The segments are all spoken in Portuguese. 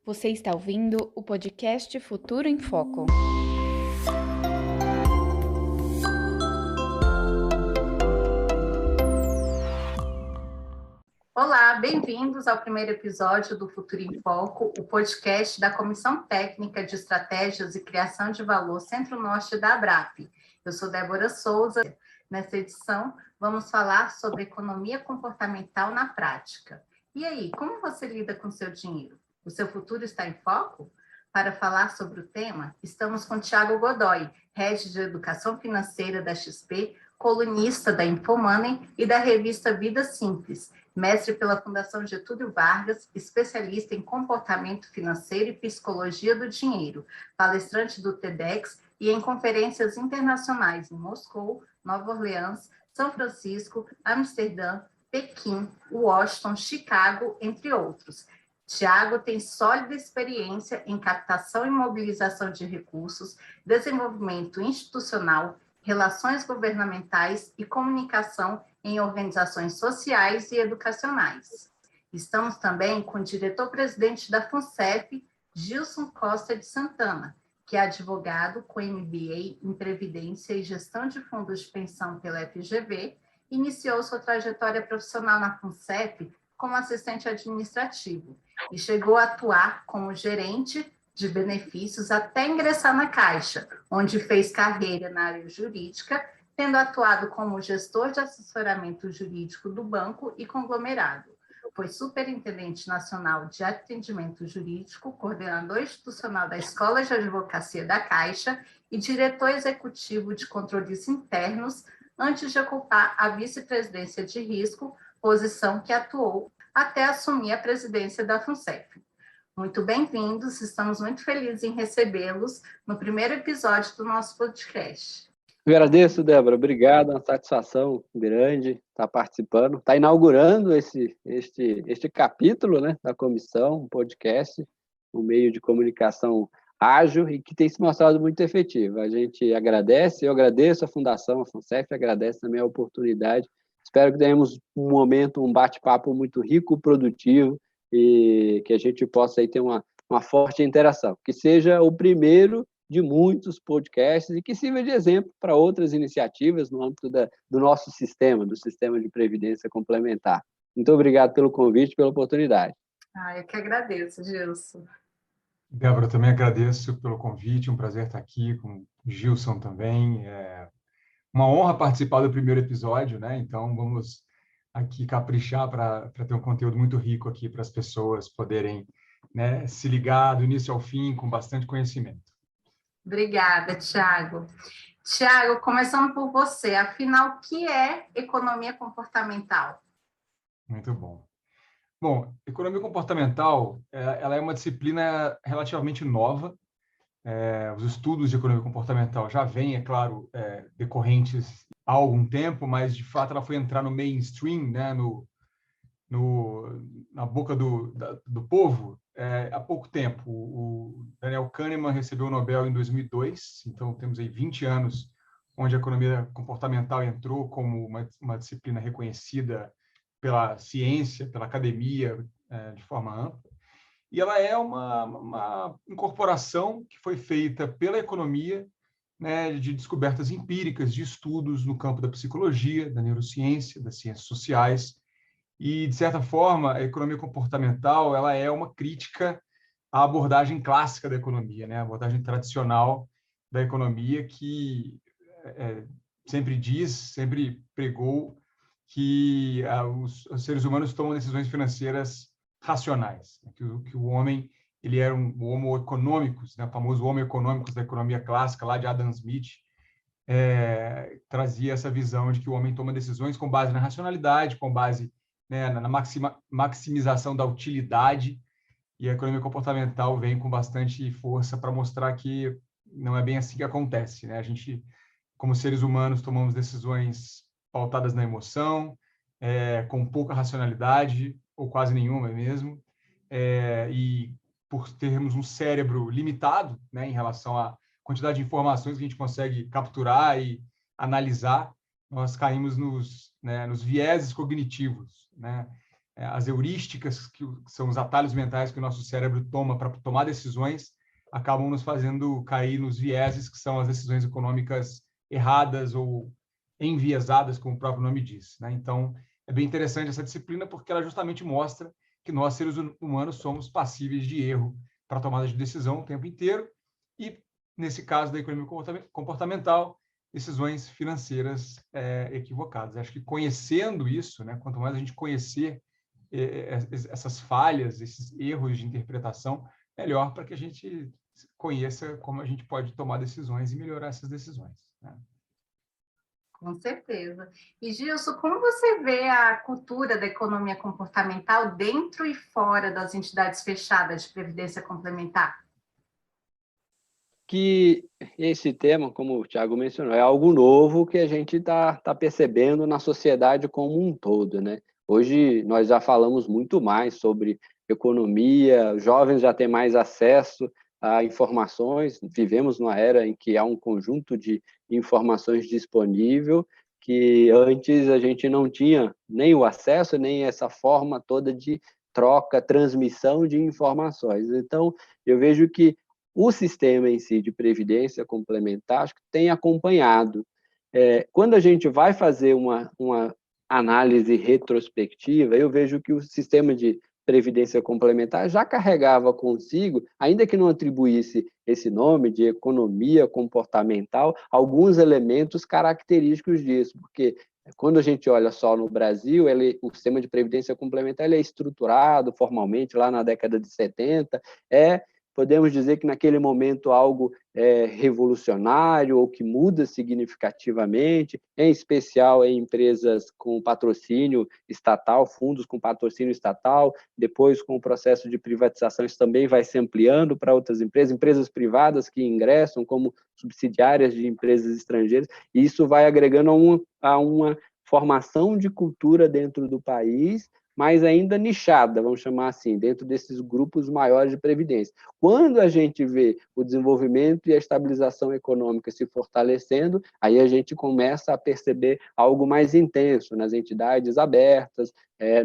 Você está ouvindo o podcast Futuro em Foco. Olá, bem-vindos ao primeiro episódio do Futuro em Foco, o podcast da Comissão Técnica de Estratégias e Criação de Valor Centro-Norte da ABRAP. Eu sou Débora Souza. Nessa edição, vamos falar sobre economia comportamental na prática. E aí, como você lida com seu dinheiro? O seu futuro está em foco? Para falar sobre o tema, estamos com Thiago Godoy, Head de Educação Financeira da XP, colunista da Infomoney e da revista Vida Simples, mestre pela Fundação Getúlio Vargas, especialista em comportamento financeiro e psicologia do dinheiro, palestrante do TEDx e em conferências internacionais em Moscou, Nova Orleans, São Francisco, Amsterdã, Pequim, Washington, Chicago, entre outros. Thiago tem sólida experiência em captação e mobilização de recursos, desenvolvimento institucional, relações governamentais e comunicação em organizações sociais e educacionais. Estamos também com o diretor-presidente da FUNCEF, Gilson Costa de Santana, que é advogado com MBA em Previdência e Gestão de Fundos de Pensão pela FGV, iniciou sua trajetória profissional na FUNCEF como assistente administrativo e chegou a atuar como gerente de benefícios até ingressar na Caixa, onde fez carreira na área jurídica, tendo atuado como gestor de assessoramento jurídico do banco e conglomerado. Foi superintendente nacional de atendimento jurídico, coordenador institucional da Escola de Advocacia da Caixa e diretor executivo de controles internos, antes de ocupar a vice-presidência de risco, posição que atuou até assumir a presidência da FUNCEF. Muito bem-vindos, estamos muito felizes em recebê-los no primeiro episódio do nosso podcast. Agradeço, Débora, obrigado, é uma satisfação grande estar participando, estar inaugurando este capítulo, né, da comissão, um podcast, um meio de comunicação ágil e que tem se mostrado muito efetivo. A gente agradece, eu agradeço a Fundação, a FUNCEF, agradece também a oportunidade. Espero que tenhamos um momento, um bate-papo muito rico, produtivo, e que a gente possa aí ter uma forte interação, que seja o primeiro de muitos podcasts e que sirva de exemplo para outras iniciativas no âmbito do nosso sistema, do sistema de previdência complementar. Muito obrigado pelo convite, pela oportunidade. Eu que agradeço, Gilson. Débora, também agradeço pelo convite, um prazer estar aqui com o Gilson também. É uma honra participar do primeiro episódio, né? Então vamos aqui caprichar para ter um conteúdo muito rico aqui para as pessoas poderem, né, se ligar do início ao fim com bastante conhecimento. Obrigada, Thiago. Thiago, começando por você, afinal, o que é economia comportamental? Muito bom. Bom, economia comportamental, ela é uma disciplina relativamente nova. Os estudos de economia comportamental já vêm, é claro, decorrentes há algum tempo, mas, de fato, ela foi entrar no mainstream, né, na boca do povo, há pouco tempo. O Daniel Kahneman recebeu o Nobel em 2002, então temos aí 20 anos onde a economia comportamental entrou como uma disciplina reconhecida pela ciência, pela academia, de forma ampla. E ela é uma incorporação que foi feita pela economia, né, de descobertas empíricas, de estudos no campo da psicologia, da neurociência, das ciências sociais. E, de certa forma, a economia comportamental ela é uma crítica à abordagem clássica da economia, né, a abordagem tradicional da economia que sempre pregou que os seres humanos tomam decisões financeiras racionais, que o homem ele era um homo economicus, né, o famoso homo economicus da economia clássica lá de Adam Smith, trazia essa visão de que o homem toma decisões com base na racionalidade, com base, né, na maximização da utilidade, e a economia comportamental vem com bastante força para mostrar que não é bem assim que acontece, né? A gente, como seres humanos, tomamos decisões pautadas na emoção, com pouca racionalidade, ou quase nenhuma mesmo, e por termos um cérebro limitado, né, em relação à quantidade de informações que a gente consegue capturar e analisar, nós caímos nos vieses cognitivos, né? as heurísticas, que são os atalhos mentais que o nosso cérebro toma para tomar decisões, acabam nos fazendo cair nos vieses, que são as decisões econômicas erradas ou enviesadas, como o próprio nome diz, né? Então, é bem interessante essa disciplina, porque ela justamente mostra que nós, seres humanos, somos passíveis de erro para tomada de decisão o tempo inteiro, e, nesse caso da economia comportamental, decisões financeiras equivocadas. Acho que conhecendo isso, né, quanto mais a gente conhecer essas falhas, esses erros de interpretação, melhor para que a gente conheça como a gente pode tomar decisões e melhorar essas decisões, né? Com certeza. E, Gilson, como você vê a cultura da economia comportamental dentro e fora das entidades fechadas de previdência complementar? Que esse tema, como o Thiago mencionou, é algo novo que a gente está percebendo na sociedade como um todo, né? Hoje nós já falamos muito mais sobre economia, os jovens já têm mais acesso a informações, vivemos numa era em que há um conjunto de informações disponível que antes a gente não tinha nem o acesso, nem essa forma toda de troca, transmissão de informações. Então, eu vejo que o sistema em si de previdência complementar acho que tem acompanhado. Quando a gente vai fazer uma análise retrospectiva, eu vejo que o sistema de previdência complementar já carregava consigo, ainda que não atribuísse esse nome de economia comportamental, alguns elementos característicos disso, porque quando a gente olha só no Brasil, o sistema de previdência complementar ele é estruturado formalmente lá na década de 70, podemos dizer que naquele momento algo revolucionário ou que muda significativamente, em especial em empresas com patrocínio estatal, fundos com patrocínio estatal, depois com o processo de privatização isso também vai se ampliando para outras empresas privadas que ingressam como subsidiárias de empresas estrangeiras, e isso vai agregando a uma formação de cultura dentro do país, mas ainda nichada, vamos chamar assim, dentro desses grupos maiores de previdência. Quando a gente vê o desenvolvimento e a estabilização econômica se fortalecendo, aí a gente começa a perceber algo mais intenso nas entidades abertas,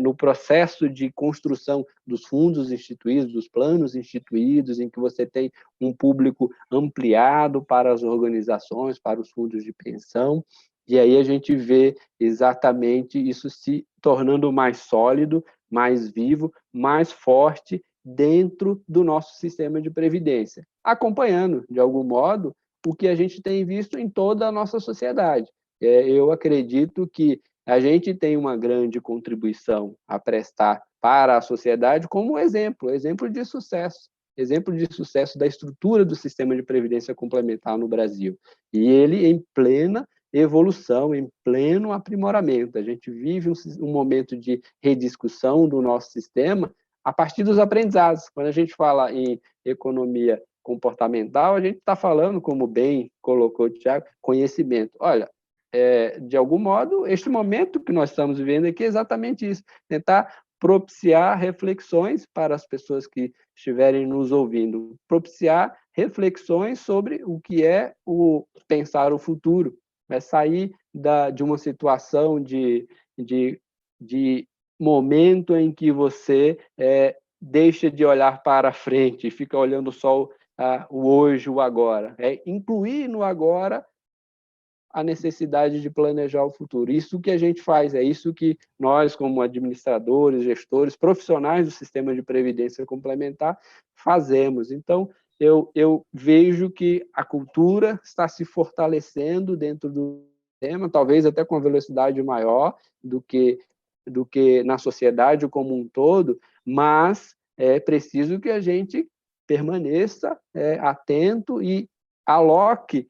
no processo de construção dos fundos instituídos, dos planos instituídos, em que você tem um público ampliado para as organizações, para os fundos de pensão, e aí a gente vê exatamente isso se tornando mais sólido, mais vivo, mais forte dentro do nosso sistema de previdência, acompanhando, de algum modo, o que a gente tem visto em toda a nossa sociedade. Eu acredito que a gente tem uma grande contribuição a prestar para a sociedade como exemplo de sucesso da estrutura do sistema de previdência complementar no Brasil. E ele em plena evolução, em pleno aprimoramento. A gente vive um momento de rediscussão do nosso sistema a partir dos aprendizados. Quando a gente fala em economia comportamental, a gente está falando, como bem colocou o Thiago, conhecimento. Olha, de algum modo, este momento que nós estamos vivendo aqui é exatamente isso, tentar propiciar reflexões para as pessoas que estiverem nos ouvindo, propiciar reflexões sobre o que é o pensar o futuro, sair de uma situação de momento em que você deixa de olhar para frente e fica olhando só o hoje, o agora. Incluir no agora a necessidade de planejar o futuro. Isso que a gente faz, é isso que nós, como administradores, gestores, profissionais do sistema de previdência complementar, fazemos. Então, eu vejo que a cultura está se fortalecendo dentro do sistema, talvez até com uma velocidade maior do que na sociedade como um todo, mas é preciso que a gente permaneça atento e aloque,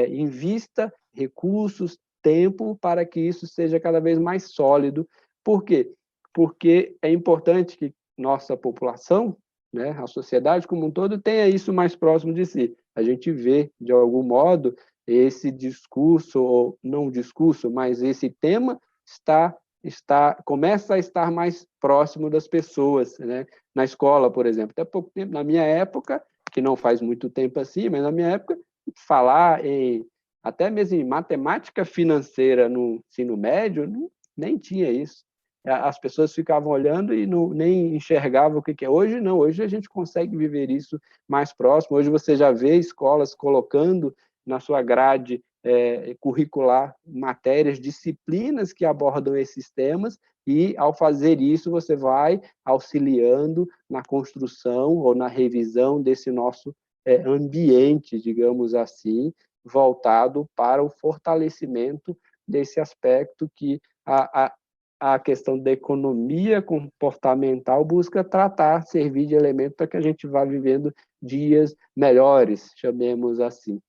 invista recursos, tempo, para que isso seja cada vez mais sólido. Por quê? Porque é importante que nossa população, né, a sociedade como um todo, tenha isso mais próximo de si. A gente vê, de algum modo, esse discurso, ou não discurso, mas esse tema começa a estar mais próximo das pessoas, né? Na escola, por exemplo. Até pouco tempo, na minha época, que não faz muito tempo assim, mas na minha época, falar até mesmo em matemática financeira no ensino médio, nem tinha isso. as pessoas ficavam olhando e nem enxergavam o que é. Hoje não, hoje a gente consegue viver isso mais próximo. Hoje você já vê escolas colocando na sua grade curricular matérias, disciplinas que abordam esses temas, e, ao fazer isso, você vai auxiliando na construção ou na revisão desse nosso ambiente, digamos assim, voltado para o fortalecimento desse aspecto que a questão da economia comportamental busca tratar, servir de elemento para que a gente vá vivendo dias melhores, chamemos assim.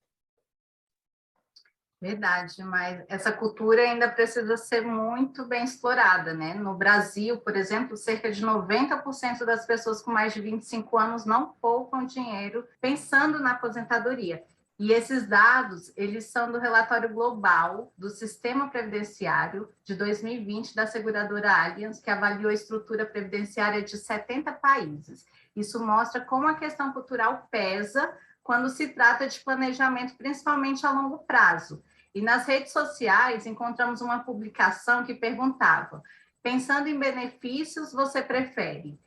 Verdade, mas essa cultura ainda precisa ser muito bem explorada, né? No Brasil, por exemplo, cerca de 90% das pessoas com mais de 25 anos não poupam dinheiro pensando na aposentadoria. E esses dados, eles são do relatório global do Sistema Previdenciário de 2020 da seguradora Allianz, que avaliou a estrutura previdenciária de 70 países. Isso mostra como a questão cultural pesa quando se trata de planejamento, principalmente a longo prazo. E nas redes sociais encontramos uma publicação que perguntava: pensando em benefícios, você prefere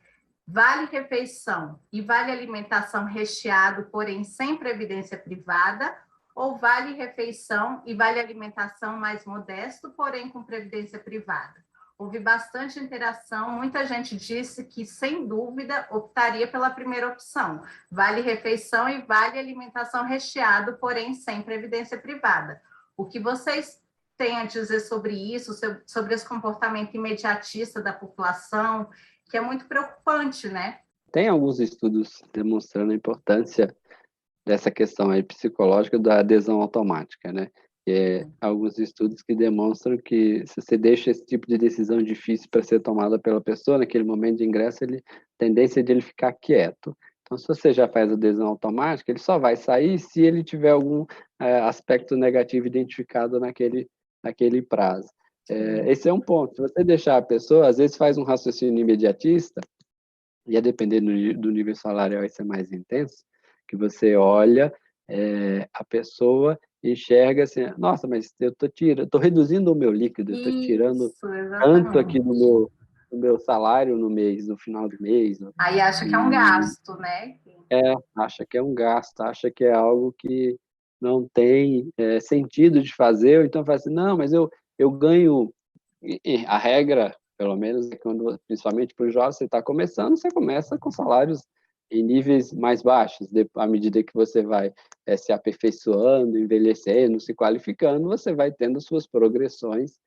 vale refeição e vale alimentação recheado, porém sem previdência privada, ou vale refeição e vale alimentação mais modesto, porém com previdência privada? Houve bastante interação, muita gente disse que, sem dúvida, optaria pela primeira opção, vale refeição e vale alimentação recheado, porém sem previdência privada. O que vocês têm a dizer sobre isso, sobre esse comportamento imediatista da população, que é muito preocupante, né? Tem alguns estudos demonstrando a importância dessa questão aí psicológica da adesão automática, né? Alguns estudos que demonstram que, se você deixa esse tipo de decisão difícil para ser tomada pela pessoa, naquele momento de ingresso, a tendência de ele ficar quieto. Então, se você já faz a adesão automática, ele só vai sair se ele tiver algum aspecto negativo identificado naquele prazo. Esse é um ponto. Se você deixar a pessoa, às vezes faz um raciocínio imediatista, e a depender do nível salarial, isso é mais intenso, que você olha a pessoa, enxerga assim, nossa, mas eu estou reduzindo o meu líquido, eu estou tirando tanto aqui do meu salário no mês, no final do mês. Aí acha que é um gasto, né? Acha que é um gasto, acha que é algo que não tem sentido de fazer, ou então fala assim, não, mas eu ganho, a regra, pelo menos, quando, principalmente para os jovens, você está começando, você começa com salários em níveis mais baixos. À medida que você vai se aperfeiçoando, envelhecendo, se qualificando, você vai tendo suas progressões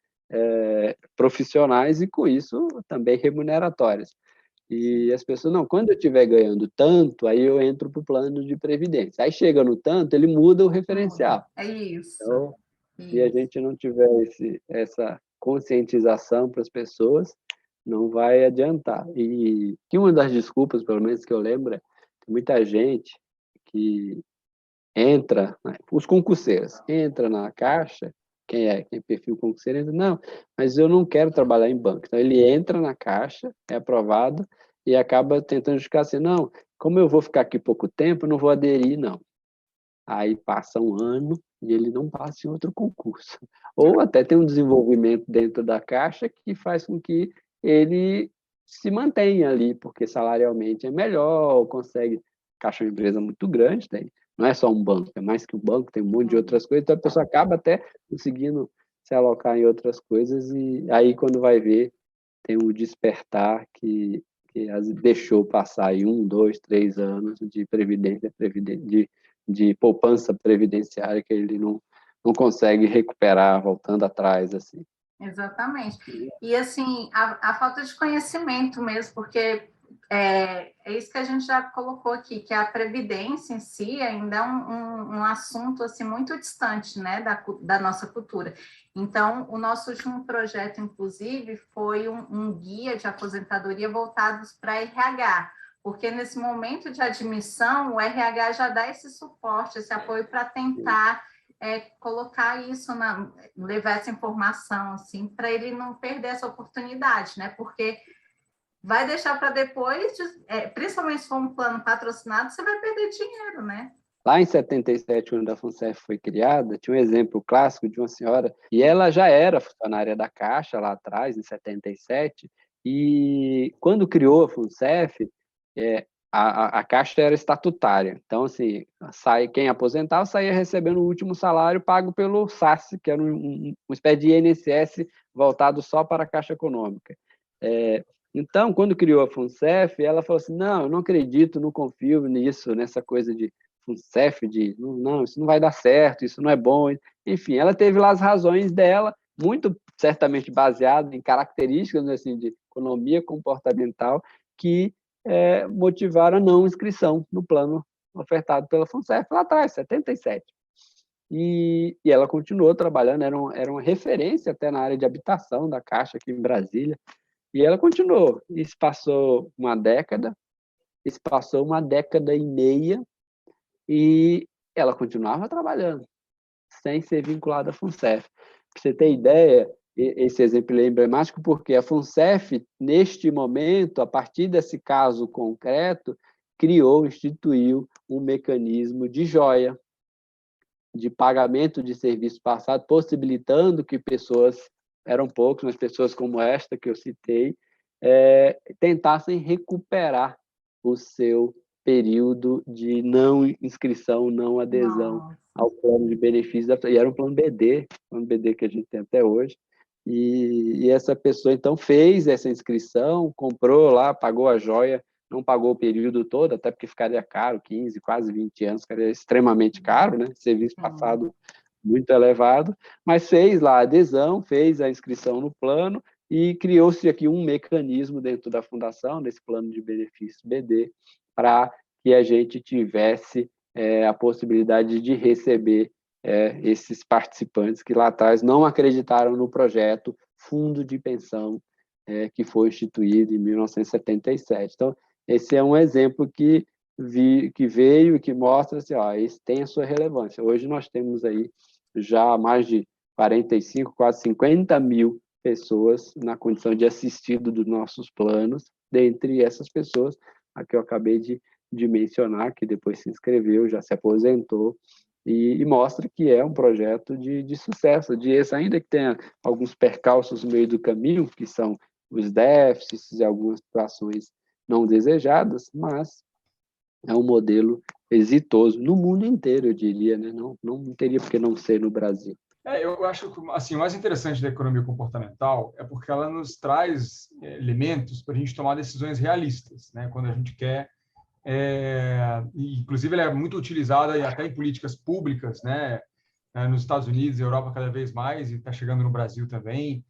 profissionais e, com isso, também remuneratórias. E as pessoas, não, quando eu estiver ganhando tanto, aí eu entro para o plano de previdência. Aí chega no tanto, ele muda o referencial. É isso. Então, se a gente não tiver essa conscientização para as pessoas, não vai adiantar. E que uma das desculpas, pelo menos que eu lembro, tem muita gente que entra, né, os concurseiros, entra na Caixa, quem é perfil concurseiro, entra, não, mas eu não quero trabalhar em banco. Então, ele entra na Caixa, é aprovado, e acaba tentando justificar assim, não, como eu vou ficar aqui pouco tempo, eu não vou aderir, não. Aí passa um ano e ele não passa em outro concurso. Ou até tem um desenvolvimento dentro da Caixa que faz com que ele se mantenha ali, porque salarialmente é melhor, consegue... Caixa é uma empresa muito grande, não é só um banco, é mais que um banco, tem um monte de outras coisas, então a pessoa acaba até conseguindo se alocar em outras coisas, e aí quando vai ver, tem um despertar que deixou passar aí 1, 2, 3 anos de de poupança previdenciária que ele não consegue recuperar voltando atrás, assim. Exatamente. E, assim, a falta de conhecimento mesmo, porque é isso que a gente já colocou aqui, que a previdência em si ainda é um assunto, assim, muito distante, né, da nossa cultura. Então, o nosso último projeto, inclusive, foi um guia de aposentadoria voltados para RH, porque nesse momento de admissão, o RH já dá esse suporte, esse apoio para tentar colocar isso, levar essa informação, assim, para ele não perder essa oportunidade, né? Porque vai deixar para depois, principalmente se for um plano patrocinado, você vai perder dinheiro, né? Lá em 77, quando a FUNCEF foi criada, tinha um exemplo clássico de uma senhora, e ela já era funcionária da Caixa lá atrás, em 77, e quando criou a FUNCEF, a Caixa era estatutária. Então, assim, quem aposentava saía recebendo o último salário pago pelo SAS, que era uma espécie de INSS voltado só para a Caixa Econômica. Então, quando criou a FUNCEF, ela falou assim, não, eu não acredito, não confio nisso, nessa coisa de FUNCEF, não, isso não vai dar certo, isso não é bom. Enfim, ela teve lá as razões dela, muito certamente baseado em características assim, de economia comportamental, que motivaram a não inscrição no plano ofertado pela FUNCEF lá atrás, 77. E ela continuou trabalhando, era uma referência até na área de habitação da Caixa aqui em Brasília, e ela continuou. Isso passou uma década e meia, e ela continuava trabalhando, sem ser vinculada à FUNCEF. Para você ter ideia, esse exemplo é emblemático porque a FUNCEF, neste momento, a partir desse caso concreto, instituiu um mecanismo de joia, de pagamento de serviço passado, possibilitando que pessoas, eram poucas, mas pessoas como esta que eu citei, tentassem recuperar o seu período de não inscrição, não adesão ao plano de benefícios, e era um plano BD que a gente tem até hoje, e essa pessoa, então, fez essa inscrição, comprou lá, pagou a joia, não pagou o período todo, até porque ficaria caro, 15, quase 20 anos, ficaria extremamente caro, né? Serviço passado muito elevado, mas fez lá a adesão, fez a inscrição no plano, e criou-se aqui um mecanismo dentro da fundação, desse plano de benefícios BD, para que a gente tivesse a possibilidade de receber esses participantes que lá atrás não acreditaram no projeto Fundo de Pensão, que foi instituído em 1977. Então, esse é um exemplo que veio e que mostra assim, esse tem a sua relevância. Hoje nós temos aí já mais de 45, quase 50 mil pessoas na condição de assistido dos nossos planos, dentre essas pessoas, a que eu acabei de mencionar, que depois se inscreveu, já se aposentou, e mostra que é um projeto de sucesso, ainda que tenha alguns percalços no meio do caminho, que são os déficits e algumas situações não desejadas, mas é um modelo exitoso no mundo inteiro, eu diria, né? Não teria por que não ser no Brasil. Eu acho que assim, o mais interessante da economia comportamental é porque ela nos traz elementos para a gente tomar decisões realistas, né? Quando a gente quer, inclusive ela é muito utilizada até em políticas públicas, né? Nos Estados Unidos e Europa cada vez mais, e está chegando no Brasil também,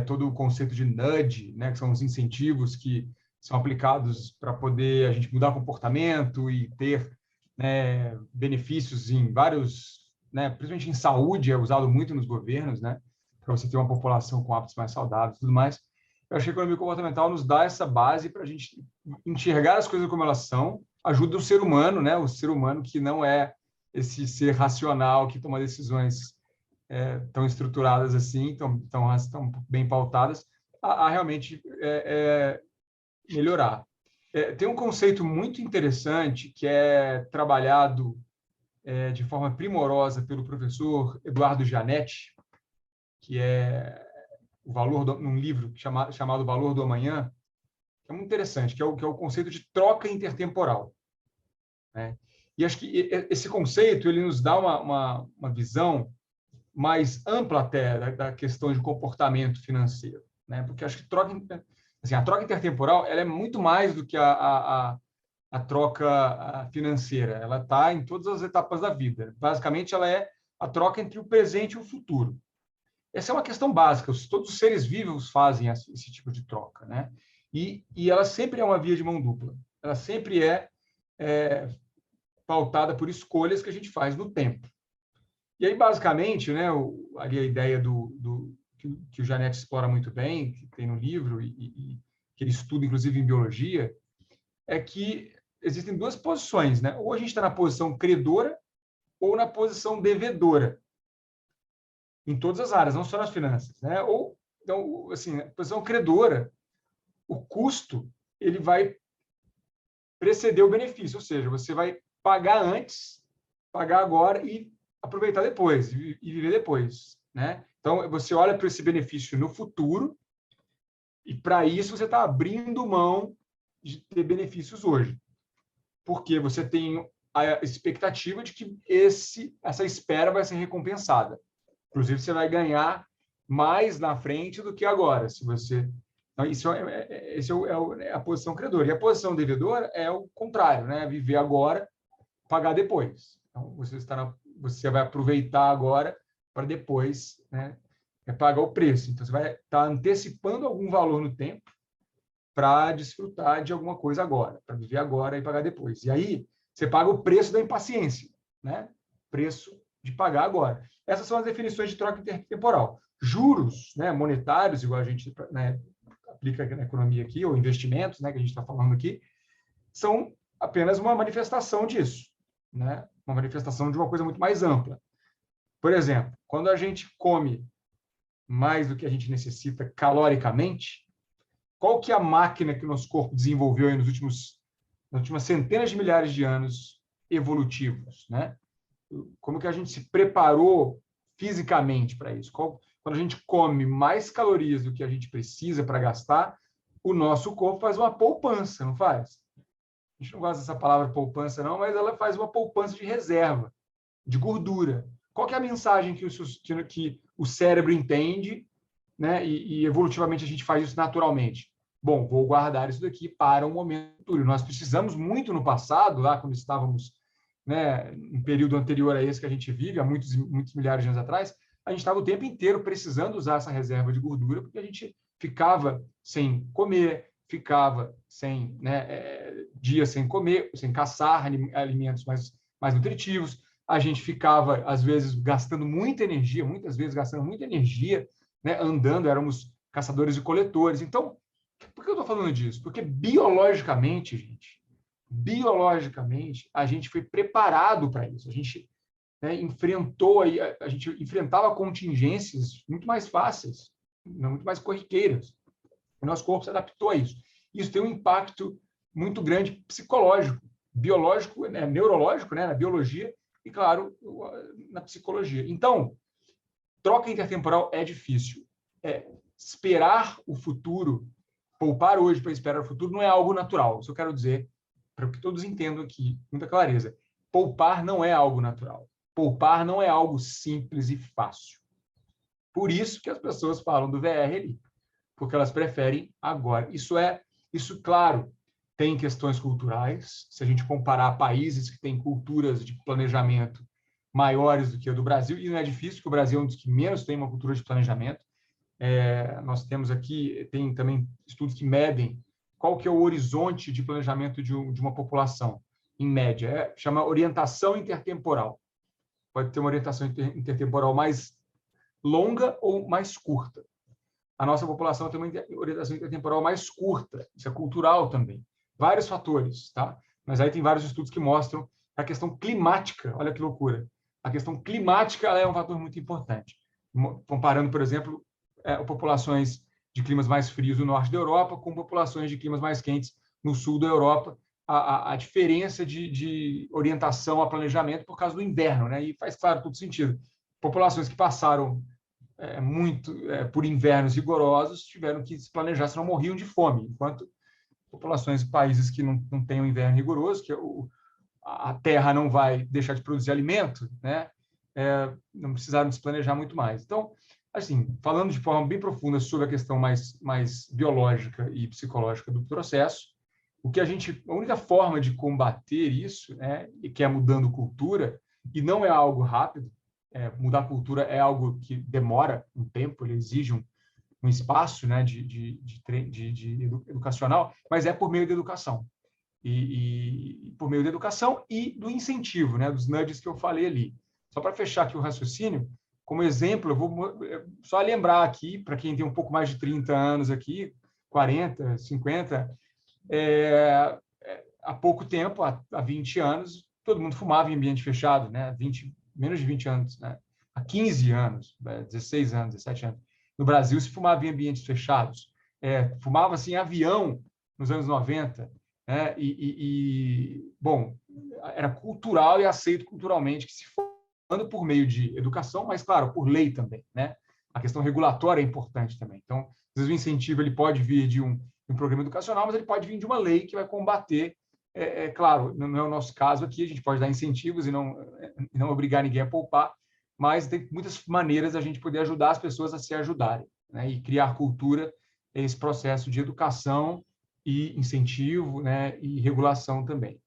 todo o conceito de nudge, né? Que são os incentivos que são aplicados para poder a gente mudar comportamento e ter, né, benefícios em vários, né, principalmente em saúde, é usado muito nos governos, né, para você ter uma população com hábitos mais saudáveis e tudo mais. Eu acho que a economia comportamental nos dá essa base para a gente enxergar as coisas como elas são, ajuda o ser humano, né, o ser humano que não é esse ser racional que toma decisões tão estruturadas assim, tão bem pautadas, a realmente melhorar. Tem um conceito muito interessante que é trabalhado de forma primorosa pelo professor Eduardo Gianetti, que é num livro chamado O Valor do Amanhã, que é muito interessante, que é o conceito de troca intertemporal, né? E acho que esse conceito ele nos dá uma visão mais ampla até da questão de comportamento financeiro, né? Porque acho que a troca intertemporal ela é muito mais do que a troca financeira. Ela está em todas as etapas da vida. Basicamente, ela é a troca entre o presente e o futuro. Essa é uma questão básica. Todos os seres vivos fazem esse tipo de troca, né? E ela sempre é uma via de mão dupla. Ela sempre é pautada por escolhas que a gente faz no tempo. E aí, basicamente, né, ali a ideia que o Gianetti explora muito bem, que tem no livro, e que ele estuda, inclusive, em biologia, é que existem duas posições, né? Ou a gente está na posição credora ou na posição devedora, em todas as áreas, não só nas finanças, né? Então, assim, a posição credora, o custo, ele vai preceder o benefício, ou seja, você vai pagar antes pagar agora e aproveitar depois, e viver depois, né? Então, você olha para esse benefício no futuro e, para isso, você está abrindo mão de ter benefícios hoje, porque você tem a expectativa de que essa espera vai ser recompensada. Inclusive, você vai ganhar mais na frente do que agora, se você... Então, é a posição credora. E a posição devedora é o contrário, né? Viver agora, pagar depois. Então, você vai aproveitar agora para depois, né, pagar o preço. Então, você vai estar antecipando algum valor no tempo para desfrutar de alguma coisa agora, para viver agora e pagar depois. E aí, você paga o preço da impaciência, né? Preço de pagar agora. Essas são as definições de troca intertemporal. Juros, né, monetários, igual a gente, né, aplica na economia aqui, ou investimentos, né, que a gente está falando aqui, são apenas uma manifestação disso, né? Uma manifestação de uma coisa muito mais ampla. Por exemplo, quando a gente come mais do que a gente necessita caloricamente, qual que é a máquina que o nosso corpo desenvolveu aí nas últimas centenas de milhares de anos evolutivos, né? Como que a gente se preparou fisicamente para isso? Quando a gente come mais calorias do que a gente precisa para gastar, o nosso corpo faz uma poupança, não faz? A gente não gosta dessa palavra poupança, não, mas ela faz uma poupança de reserva, de gordura. Qual que é a mensagem que o cérebro entende, né? E evolutivamente a gente faz isso naturalmente? Bom, vou guardar isso daqui para um momento futuro. Nós precisamos muito no passado, lá quando estávamos, né, um período anterior a esse que a gente vive, há muitos milhares de anos atrás, a gente estava o tempo inteiro precisando usar essa reserva de gordura, porque a gente ficava sem comer, ficava sem, né, dias sem comer, sem caçar alimentos mais nutritivos, a gente ficava, às vezes, gastando muita energia, muitas vezes gastando muita energia, né, andando, éramos caçadores e coletores. Então, por que eu estou falando disso? Porque biologicamente, a gente foi preparado para isso. A gente, né, a gente enfrentava contingências muito mais fáceis, muito mais corriqueiras. O nosso corpo se adaptou a isso. Isso tem um impacto muito grande psicológico, biológico, né, neurológico, né, na biologia e, claro, na psicologia. Então, troca intertemporal é difícil. Esperar o futuro, poupar hoje para esperar o futuro, não é algo natural. Isso eu quero dizer, para que todos entendam aqui, com muita clareza. Poupar não é algo natural. Poupar não é algo simples e fácil. Por isso que as pessoas falam do VR ali, porque elas preferem agora. Isso, claro, tem questões culturais. Se a gente comparar países que têm culturas de planejamento maiores do que a do Brasil, e não é difícil, porque o Brasil é um dos que menos tem uma cultura de planejamento. Nós temos aqui, tem também estudos que medem qual que é o horizonte de planejamento de uma população, em média. Chama orientação intertemporal. Pode ter uma orientação intertemporal mais longa ou mais curta. A nossa população tem uma orientação intertemporal mais curta. Isso é cultural também. Vários fatores, tá? Mas aí tem vários estudos que mostram a questão climática. Olha que loucura. A questão climática ela é um fator muito importante. Comparando, por exemplo, populações de climas mais frios no norte da Europa com populações de climas mais quentes no sul da Europa, a diferença de orientação a planejamento por causa do inverno, né? E faz, claro, todo sentido. Populações que passaram por invernos rigorosos tiveram que se planejar, senão morriam de fome, enquanto populações de países que não têm um inverno rigoroso, que a terra não vai deixar de produzir alimento, né? Não precisaram se planejar muito mais. Então, assim, falando de forma bem profunda sobre a questão mais biológica e psicológica do processo, a única forma de combater isso, né, que é mudando cultura, e não é algo rápido. Mudar a cultura é algo que demora um tempo, ele exige um espaço, né, de educacional, mas é por meio da educação. E por meio da educação e do incentivo, né, dos nudges que eu falei ali. Só para fechar aqui o raciocínio, como exemplo, eu vou só lembrar aqui, para quem tem um pouco mais de 30 anos aqui, 40, 50, há pouco tempo, há 20 anos, todo mundo fumava em ambiente fechado, né? Menos de 20 anos, né? Há 15 anos, 16 anos, 17 anos. No Brasil, se fumava em ambientes fechados. Fumava-se em avião nos anos 90. Né? Bom, era cultural e aceito culturalmente que se formando por meio de educação, mas, claro, por lei também, né? A questão regulatória é importante também. Então, às vezes o incentivo ele pode vir de um programa educacional, mas ele pode vir de uma lei que vai combater. Claro, não é o nosso caso aqui, a gente pode dar incentivos e não obrigar ninguém a poupar, mas tem muitas maneiras da gente poder ajudar as pessoas a se ajudarem, né? E criar cultura, esse processo de educação e incentivo, né? E regulação também.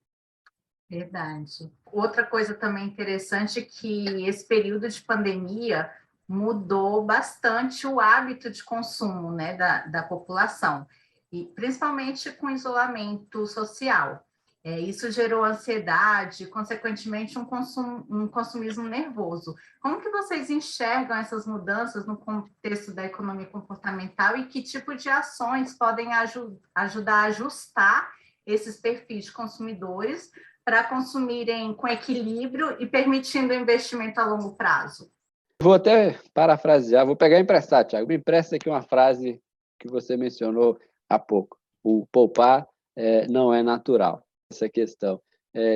Verdade. Outra coisa também interessante é que esse período de pandemia mudou bastante o hábito de consumo, né, da população, e principalmente com o isolamento social. Isso gerou ansiedade, consequentemente um consumismo nervoso. Como que vocês enxergam essas mudanças no contexto da economia comportamental e que tipo de ações podem ajudar a ajustar esses perfis de consumidores para consumirem com equilíbrio e permitindo investimento a longo prazo? Vou até parafrasear, vou pegar e emprestar, Thiago. Me empresta aqui uma frase que você mencionou há pouco. O poupar não é natural, essa questão.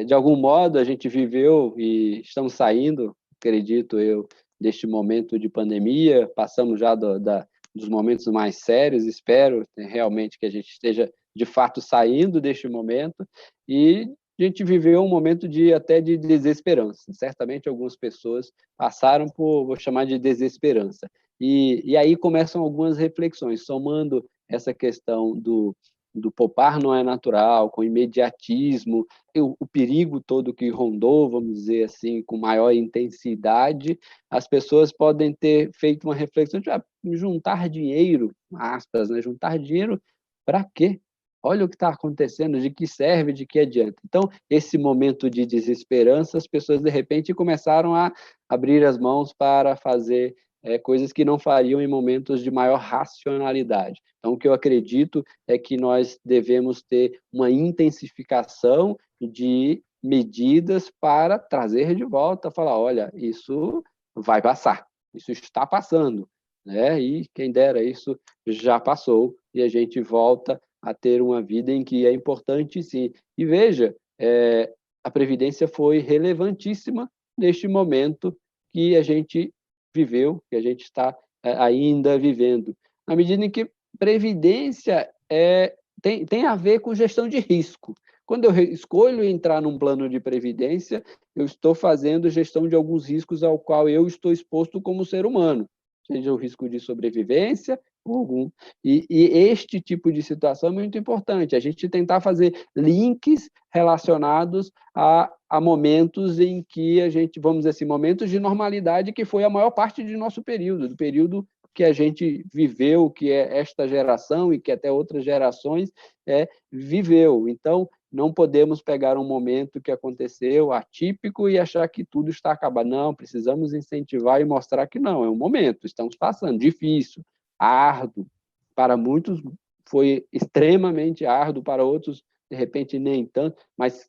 De algum modo, a gente viveu e estamos saindo, acredito eu, deste momento de pandemia, passamos já dos momentos mais sérios, espero realmente que a gente esteja, de fato, saindo deste momento, e a gente viveu um momento até de desesperança. Certamente algumas pessoas passaram por, vou chamar de desesperança. E aí começam algumas reflexões, somando essa questão do poupar não é natural, com imediatismo, o perigo todo que rondou, vamos dizer assim, com maior intensidade, as pessoas podem ter feito uma reflexão de juntar dinheiro, aspas, né? Juntar dinheiro para quê? Olha o que está acontecendo, de que serve, de que adianta. Então, esse momento de desesperança, as pessoas, de repente, começaram a abrir as mãos para fazer coisas que não fariam em momentos de maior racionalidade. Então, o que eu acredito é que nós devemos ter uma intensificação de medidas para trazer de volta, falar, olha, isso vai passar, isso está passando, né? E quem dera, isso já passou, e a gente volta a ter uma vida em que é importante, sim. E veja, a Previdência foi relevantíssima neste momento que a gente viveu, que a gente está ainda vivendo. Na medida em que Previdência tem a ver com gestão de risco. Quando eu escolho entrar num plano de Previdência, eu estou fazendo gestão de alguns riscos ao qual eu estou exposto como ser humano, seja o risco de sobrevivência, e este tipo de situação é muito importante, a gente tentar fazer links relacionados a momentos em que a gente, vamos dizer assim, momentos de normalidade, que foi a maior parte do nosso período, do período que a gente viveu, que é esta geração e que até outras gerações viveu. Então, não podemos pegar um momento que aconteceu atípico e achar que tudo está acabado. Não, precisamos incentivar e mostrar que não, é um momento, estamos passando, difícil, árduo, para muitos foi extremamente árduo, para outros, de repente, nem tanto, mas,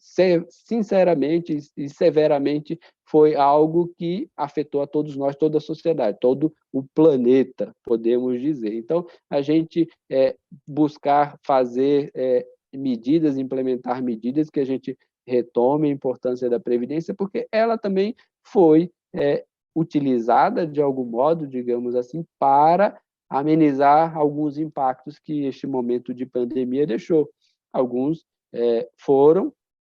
sinceramente e severamente, foi algo que afetou a todos nós, toda a sociedade, todo o planeta, podemos dizer. Então, a gente buscar fazer medidas, implementar medidas que a gente retome a importância da Previdência, porque ela também foi utilizada, de algum modo, digamos assim, para amenizar alguns impactos que este momento de pandemia deixou. Alguns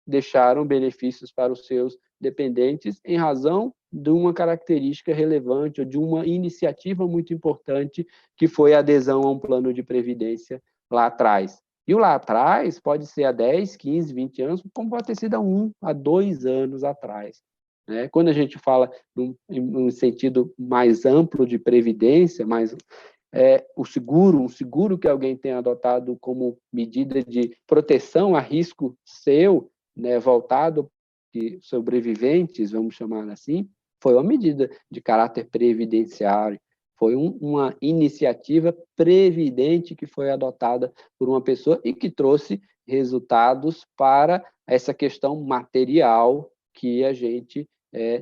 deixaram benefícios para os seus dependentes em razão de uma característica relevante ou de uma iniciativa muito importante que foi a adesão a um plano de previdência lá atrás. E o lá atrás pode ser há 10, 15, 20 anos, como pode ter sido há 2 anos atrás. Né? Quando a gente fala num sentido mais amplo de previdência, um seguro que alguém tenha adotado como medida de proteção a risco seu, né, voltado de sobreviventes, vamos chamar assim, foi uma medida de caráter previdenciário, foi uma iniciativa previdente que foi adotada por uma pessoa e que trouxe resultados para essa questão material que a gente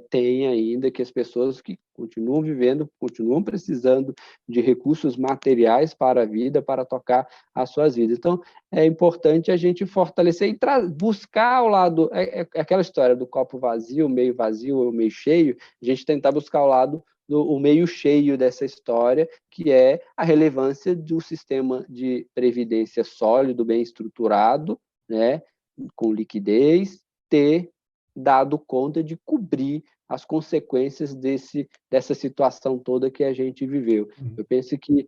tem ainda, que as pessoas que continuam vivendo, continuam precisando de recursos materiais para a vida, para tocar as suas vidas. Então, é importante a gente fortalecer e buscar ao lado, aquela história do copo vazio, meio ou meio cheio, a gente tentar buscar ao lado o meio cheio dessa história, que é a relevância do sistema de previdência sólido, bem estruturado, né, com liquidez, ter dado conta de cobrir as consequências dessa situação toda que a gente viveu. Eu penso que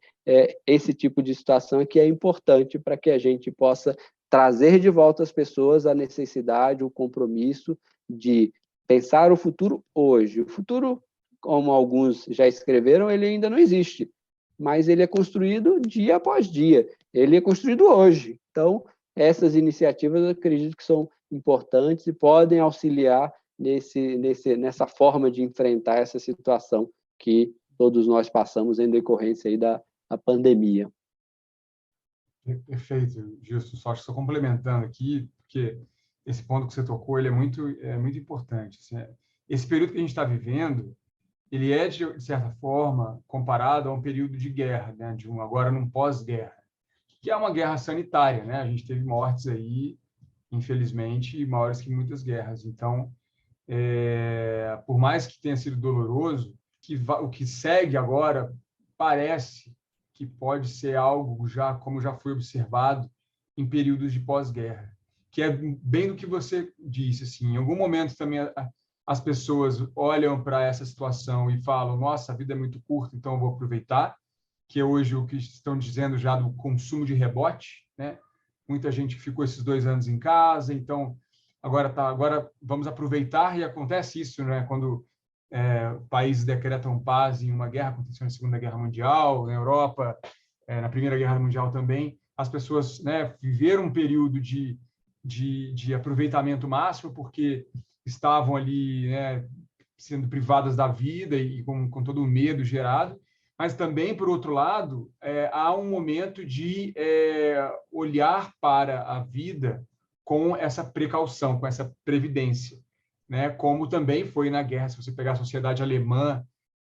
esse tipo de situação aqui é importante para que a gente possa trazer de volta as pessoas a necessidade, o compromisso de pensar o futuro hoje. O futuro, como alguns já escreveram, ele ainda não existe, mas ele é construído dia após dia, ele é construído hoje. Então, essas iniciativas eu acredito que são importantes e podem auxiliar nessa forma de enfrentar essa situação que todos nós passamos em decorrência aí da pandemia. Perfeito, Gilson. Só acho que estou complementando aqui, porque esse ponto que você tocou ele é muito importante. Assim, esse período que a gente está vivendo, ele é, de certa forma, comparado a um período de guerra, né? Agora num pós-guerra, que é uma guerra sanitária, né? A gente teve mortes aí, infelizmente, maiores que muitas guerras. Então, por mais que tenha sido doloroso, o que segue agora parece que pode ser algo como já foi observado em períodos de pós-guerra, que é bem do que você disse. Assim, em algum momento também as pessoas olham para essa situação e falam: nossa, a vida é muito curta, então eu vou aproveitar, que é hoje o que estão dizendo já do consumo de rebote, né? Muita gente ficou esses 2 anos em casa, então agora vamos aproveitar, e acontece isso, né? Quando países decretam paz em uma guerra, aconteceu na Segunda Guerra Mundial, na Europa, na Primeira Guerra Mundial também, as pessoas, né, viveram um período de aproveitamento máximo, porque estavam ali, né, sendo privadas da vida e com todo o medo gerado. Mas também, por outro lado, há um momento de olhar para a vida com essa precaução, com essa previdência, né? Como também foi na guerra. Se você pegar a sociedade alemã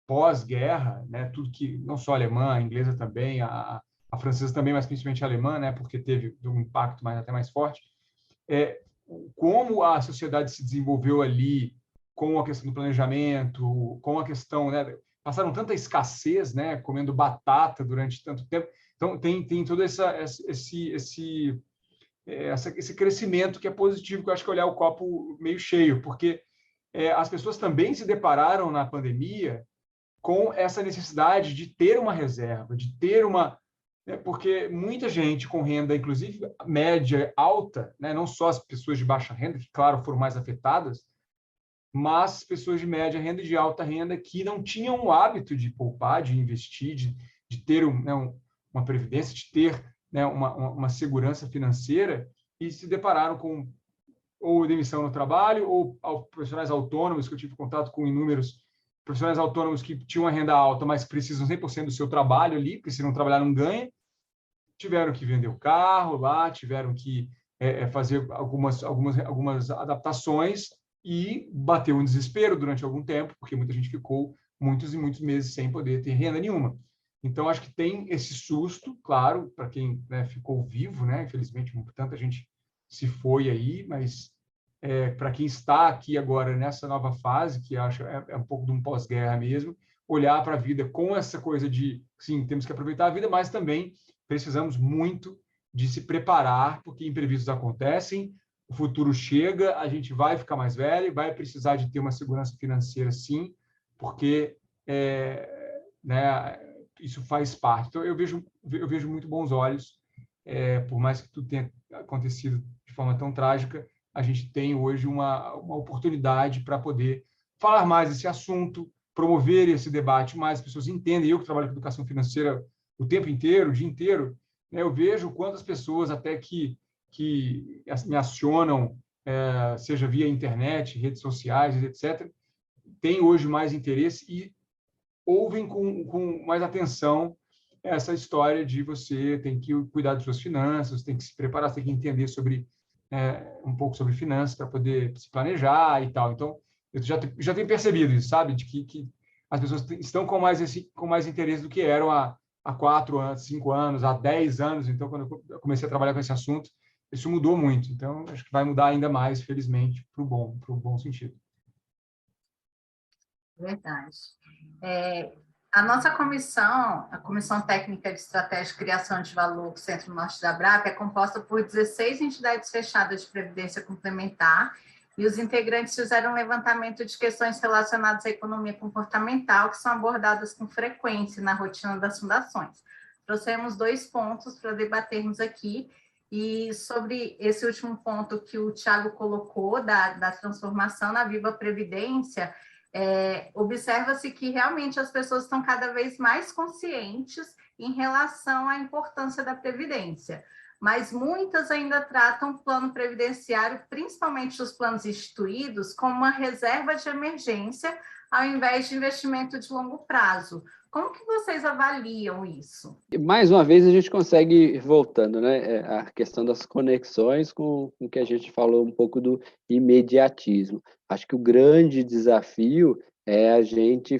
pós-guerra, né? Tudo que, não só a alemã, a inglesa também, a francesa também, mas principalmente a alemã, né? Porque teve um impacto até mais forte. Como a sociedade se desenvolveu ali com a questão do planejamento, com a questão, né? Passaram tanta escassez, né? Comendo batata durante tanto tempo. Então, tem todo esse crescimento que é positivo, que eu acho que é olhar o copo meio cheio, porque as pessoas também se depararam na pandemia com essa necessidade de ter uma reserva, de ter uma... porque muita gente com renda, inclusive média, alta, né? Não só as pessoas de baixa renda, que, claro, foram mais afetadas, mas pessoas de média renda e de alta renda que não tinham o hábito de poupar, de investir, de ter uma previdência, de ter, né, uma segurança financeira, e se depararam com ou demissão no trabalho, ou profissionais autônomos, que eu tive contato com inúmeros profissionais autônomos que tinham uma renda alta, mas precisam 100% do seu trabalho ali, porque se não trabalhar não ganha, tiveram que vender o carro lá, tiveram que fazer algumas adaptações, e bateu um desespero durante algum tempo, porque muita gente ficou muitos e muitos meses sem poder ter renda nenhuma. Então, acho que tem esse susto, claro, para quem, né, ficou vivo, né? Infelizmente, tanta gente se foi aí, mas para quem está aqui agora nessa nova fase, que acho um pouco de um pós-guerra mesmo, olhar para a vida com essa coisa de, sim, temos que aproveitar a vida, mas também precisamos muito de se preparar, porque imprevistos acontecem, o futuro chega, a gente vai ficar mais velho, vai precisar de ter uma segurança financeira, sim, porque né, isso faz parte. Então, eu vejo muito bons olhos, por mais que tudo tenha acontecido de forma tão trágica, a gente tem hoje uma oportunidade para poder falar mais desse assunto, promover esse debate mais, as pessoas entendem. Eu que trabalho com educação financeira o tempo inteiro, o dia inteiro, né, eu vejo quantas pessoas até que me acionam, seja via internet, redes sociais, etc., têm hoje mais interesse e ouvem com mais atenção essa história de você tem que cuidar das suas finanças, tem que se preparar, tem que entender um pouco sobre finanças para poder se planejar e tal. Então, eu já tenho percebido isso, sabe? De que as pessoas estão com mais interesse do que eram há 4 anos, 5 anos, há 10 anos. Então, quando eu comecei a trabalhar com esse assunto, isso mudou muito. Então, acho que vai mudar ainda mais, felizmente, para o bom sentido. Verdade. A nossa comissão, a Comissão Técnica de Estratégia e Criação de Valor do Centro-Norte da ABRAP, é composta por 16 entidades fechadas de previdência complementar, e os integrantes fizeram um levantamento de questões relacionadas à economia comportamental, que são abordadas com frequência na rotina das fundações. Trouxemos 2 pontos para debatermos aqui, e sobre esse último ponto que o Thiago colocou, da transformação na Viva Previdência, observa-se que realmente as pessoas estão cada vez mais conscientes em relação à importância da Previdência, mas muitas ainda tratam o plano previdenciário, principalmente os planos instituídos, como uma reserva de emergência, ao invés de investimento de longo prazo. Como que vocês avaliam isso? Mais uma vez, a gente consegue, voltando, né, a questão das conexões com o que a gente falou um pouco do imediatismo. Acho que o grande desafio é a gente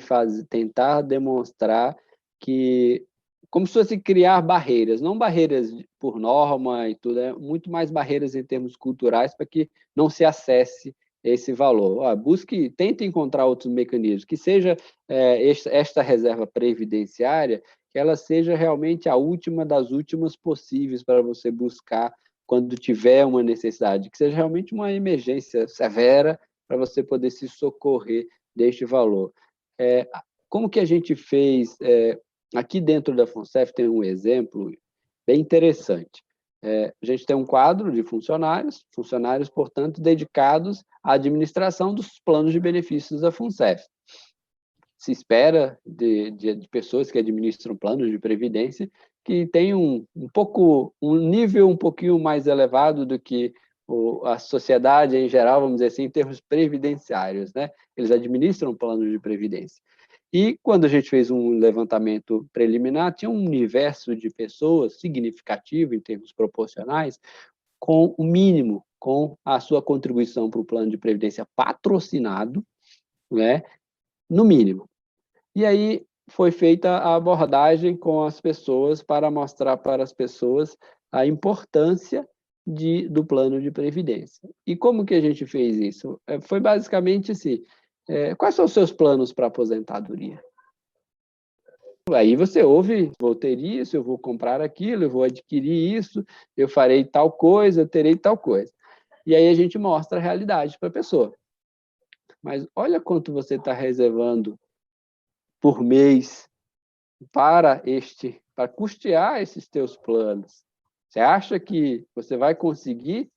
tentar demonstrar que, como se fosse criar barreiras, não barreiras por norma e tudo, muito mais barreiras em termos culturais para que não se acesse esse valor. Tente encontrar outros mecanismos, que seja esta reserva previdenciária, que ela seja realmente a última das últimas possíveis para você buscar quando tiver uma necessidade, que seja realmente uma emergência severa para você poder se socorrer deste valor. Como que a gente fez? Aqui dentro da FUNCEF tem um exemplo bem interessante. A gente tem um quadro de funcionários, portanto, dedicados à administração dos planos de benefícios da FUNCEF. Se espera de pessoas que administram planos de previdência que tenham um nível um pouquinho mais elevado do que a sociedade em geral, vamos dizer assim, em termos previdenciários, né? Eles administram planos de previdência. E quando a gente fez um levantamento preliminar, tinha um universo de pessoas significativo em termos proporcionais, com o mínimo, com a sua contribuição para o plano de previdência patrocinado, né, no mínimo. E aí foi feita a abordagem com as pessoas para mostrar para as pessoas a importância do plano de previdência. E como que a gente fez isso? Foi basicamente assim, quais são os seus planos para aposentadoria? Aí você ouve, vou ter isso, eu vou comprar aquilo, eu vou adquirir isso, eu farei tal coisa, eu terei tal coisa. E aí a gente mostra a realidade para a pessoa. Mas olha quanto você está reservando por mês para custear esses teus planos. Você acha que você vai conseguir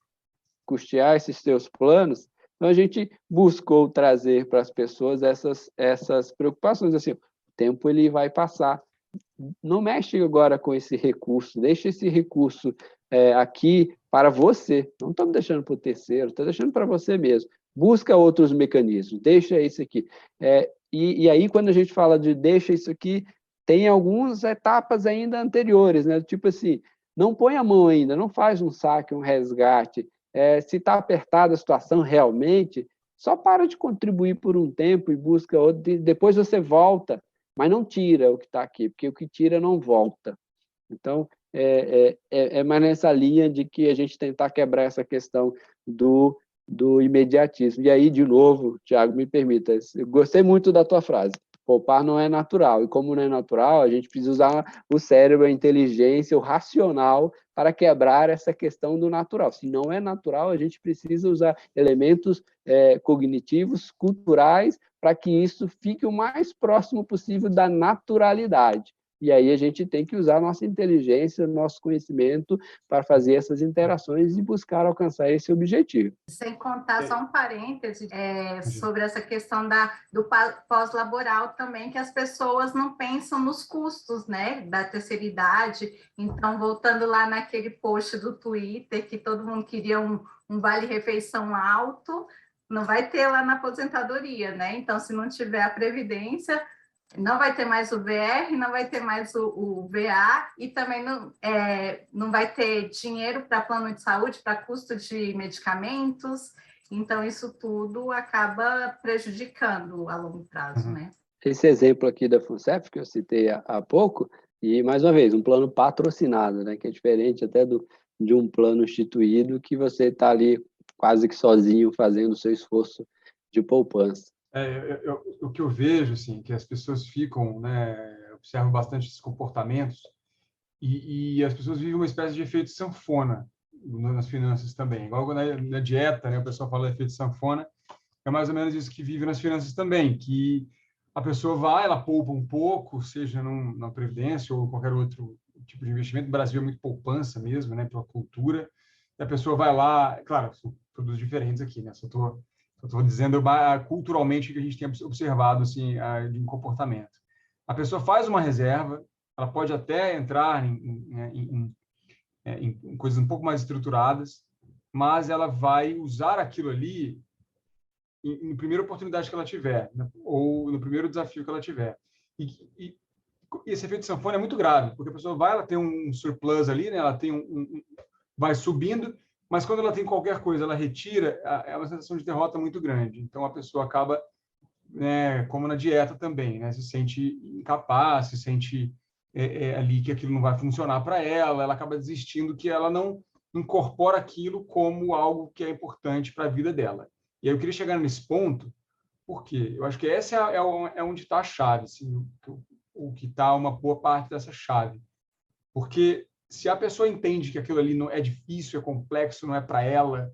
custear esses teus planos? Então, a gente buscou trazer para as pessoas essas preocupações, assim, o tempo ele vai passar. Não mexe agora com esse recurso, deixa esse recurso aqui para você. Não estamos deixando para o terceiro, está deixando para você mesmo. Busca outros mecanismos, deixa isso aqui. E aí, quando a gente fala de deixa isso aqui, tem algumas etapas ainda anteriores, né? Tipo assim, não põe a mão ainda, não faz um saque, um resgate. Se está apertada a situação realmente, só para de contribuir por um tempo e busca outro, depois você volta, mas não tira o que está aqui, porque o que tira não volta. Então, é mais nessa linha de que a gente tentar quebrar essa questão do imediatismo. E aí, de novo, Thiago, me permita, eu gostei muito da tua frase. Poupar não é natural. E como não é natural, a gente precisa usar o cérebro, a inteligência, o racional para quebrar essa questão do natural. Se não é natural, a gente precisa usar elementos cognitivos, culturais, para que isso fique o mais próximo possível da naturalidade. E aí a gente tem que usar a nossa inteligência, nosso conhecimento para fazer essas interações e buscar alcançar esse objetivo. Sem contar, só um parêntese, sobre essa questão do pós-laboral também, que as pessoas não pensam nos custos, né, da terceira idade. Então, voltando lá naquele post do Twitter, que todo mundo queria um vale-refeição alto, não vai ter lá na aposentadoria, né? Então, se não tiver a Previdência, não vai ter mais o VR, não vai ter mais o VA e também não vai ter dinheiro para plano de saúde, para custo de medicamentos. Então, isso tudo acaba prejudicando a longo prazo, né? Esse exemplo aqui da FUNCEF, que eu citei há pouco, e, mais uma vez, um plano patrocinado, né, que é diferente até de um plano instituído, que você está ali quase que sozinho fazendo o seu esforço de poupança. O que eu vejo, assim, que as pessoas ficam, né, observam bastante esses comportamentos e as pessoas vivem uma espécie de efeito sanfona nas finanças também. Igual na dieta, né, o pessoal fala efeito sanfona, é mais ou menos isso que vive nas finanças também, que a pessoa ela poupa um pouco, seja na previdência ou qualquer outro tipo de investimento. No Brasil é muito poupança mesmo, né, pela cultura. E a pessoa vai lá, claro, são produtos diferentes aqui, né? Só estou dizendo culturalmente o que a gente tem observado assim, de um comportamento. A pessoa faz uma reserva, ela pode até entrar em coisas um pouco mais estruturadas, mas ela vai usar aquilo ali na primeira oportunidade que ela tiver, né? Ou no primeiro desafio que ela tiver. E esse efeito sanfona é muito grave, porque a pessoa ela tem um surplus ali, né? Ela tem vai subindo, mas quando ela tem qualquer coisa, ela retira, é uma sensação de derrota muito grande. Então a pessoa acaba, né, como na dieta também, né? Se sente incapaz, se sente ali que aquilo não vai funcionar para ela, ela acaba desistindo, que ela não incorpora aquilo como algo que é importante para a vida dela. E aí eu queria chegar nesse ponto, porque eu acho que essa é onde está a chave, assim, o que está uma boa parte dessa chave. Porque se a pessoa entende que aquilo ali não é difícil, é complexo, não é para ela,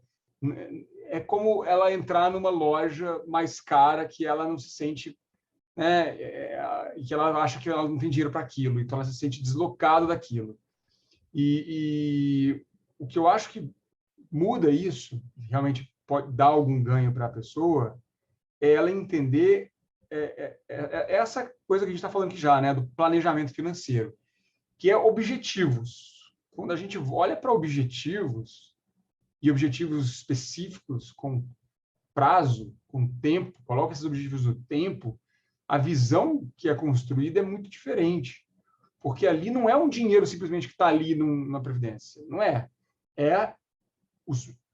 é como ela entrar numa loja mais cara que ela não se sente, né, que ela acha que ela não tem dinheiro para aquilo, então ela se sente deslocada daquilo. E o que eu acho que muda isso, realmente pode dar algum ganho para a pessoa, é ela entender essa coisa que a gente está falando aqui já, né, do planejamento financeiro, que é objetivos. Quando a gente olha para objetivos, e objetivos específicos, com prazo, com tempo, coloca esses objetivos no tempo, a visão que é construída é muito diferente. Porque ali não é um dinheiro simplesmente que está ali na Previdência. Não é. É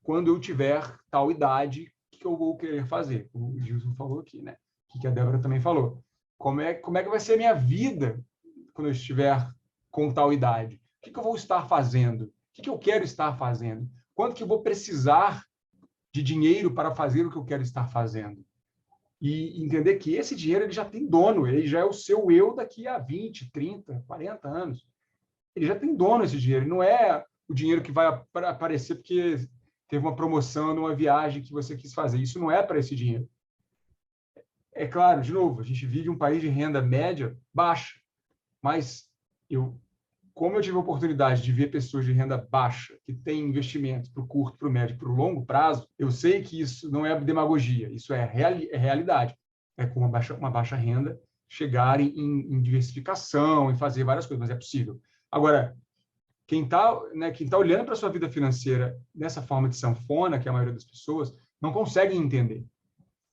quando eu tiver tal idade, o que eu vou querer fazer? Como o Gilson falou aqui, né? O que a Débora também falou. Como é que vai ser a minha vida quando eu estiver com tal idade? O que eu vou estar fazendo? O que eu quero estar fazendo? Quanto que eu vou precisar de dinheiro para fazer o que eu quero estar fazendo? E entender que esse dinheiro ele já tem dono, ele já é o seu eu daqui a 20, 30, 40 anos. Ele já tem dono esse dinheiro, não é o dinheiro que vai aparecer porque teve uma promoção numa viagem que você quis fazer. Isso não é para esse dinheiro. É claro, de novo, a gente vive um país de renda média baixa, mas como eu tive a oportunidade de ver pessoas de renda baixa que têm investimentos para o curto, para o médio e para o longo prazo, eu sei que isso não é demagogia, isso é realidade. É com uma baixa renda chegarem em diversificação, em fazer várias coisas, mas é possível. Agora, quem tá olhando para a sua vida financeira nessa forma de sanfona, que é a maioria das pessoas, não consegue entender,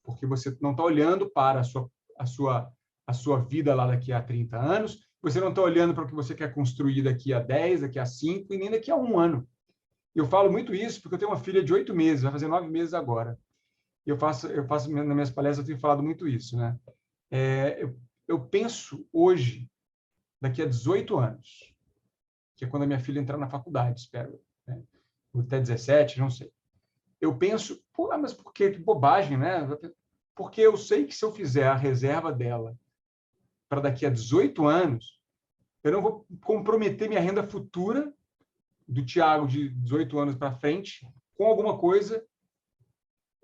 porque você não está olhando para a sua vida lá daqui a 30 anos, você não está olhando para o que você quer construir daqui a 10, daqui a 5 e nem daqui a 1 ano. Eu falo muito isso porque eu tenho uma filha de 8 meses, vai fazer 9 meses agora. Eu faço nas minhas palestras, eu tenho falado muito isso, né? Eu penso hoje, daqui a 18 anos, que é quando a minha filha entrar na faculdade, espero, né? Até 17, não sei. Eu penso, mas por quê? Que bobagem, né? Porque eu sei que se eu fizer a reserva dela para daqui a 18 anos, eu não vou comprometer minha renda futura do Tiago de 18 anos para frente com alguma coisa,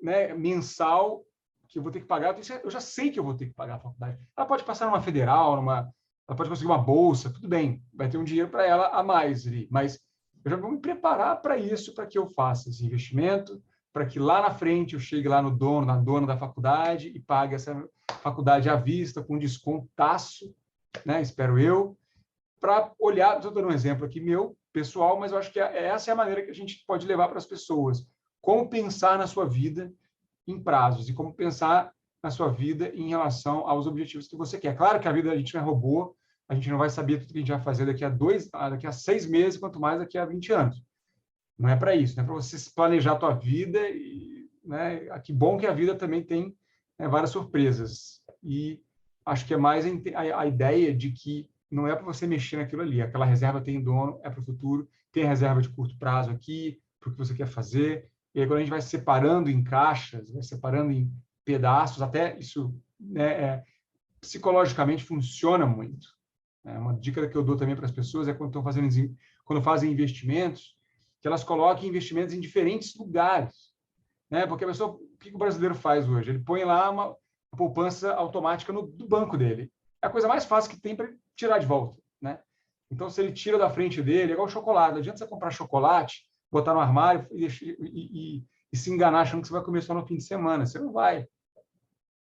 né, mensal que eu vou ter que pagar. Eu já sei que eu vou ter que pagar a faculdade. Ela pode passar numa federal, ela pode conseguir uma bolsa, tudo bem, vai ter um dinheiro para ela a mais ali, mas eu já vou me preparar para isso, para que eu faça esse investimento, para que lá na frente eu chegue lá no dono, na dona da faculdade e pague essa faculdade à vista com descontaço, né, espero eu, para olhar, estou dando um exemplo aqui meu, pessoal, mas eu acho que essa é a maneira que a gente pode levar para as pessoas. Como pensar na sua vida em prazos e como pensar na sua vida em relação aos objetivos que você quer. Claro que a vida a gente não é robô, a gente não vai saber tudo que a gente vai fazer daqui a 6 meses, quanto mais daqui a 20 anos. Não é para isso, não é para você planejar a tua vida né, que bom que a vida também tem, né, várias surpresas. E acho que é mais a ideia de que não é para você mexer naquilo ali. Aquela reserva tem dono, é para o futuro, tem reserva de curto prazo aqui, para o que você quer fazer. E aí, quando a gente vai separando em caixas, vai separando em pedaços, até isso, né, psicologicamente funciona muito. Uma dica que eu dou também para as pessoas é quando fazem investimentos, que elas coloquem investimentos em diferentes lugares, né? Porque a pessoa, o que o brasileiro faz hoje? Ele põe lá uma poupança automática do banco dele. É a coisa mais fácil que tem para tirar de volta, né? Então, se ele tira da frente dele, é igual chocolate. Não adianta você comprar chocolate, botar no armário e se enganar achando que você vai comer só no fim de semana. Você não vai,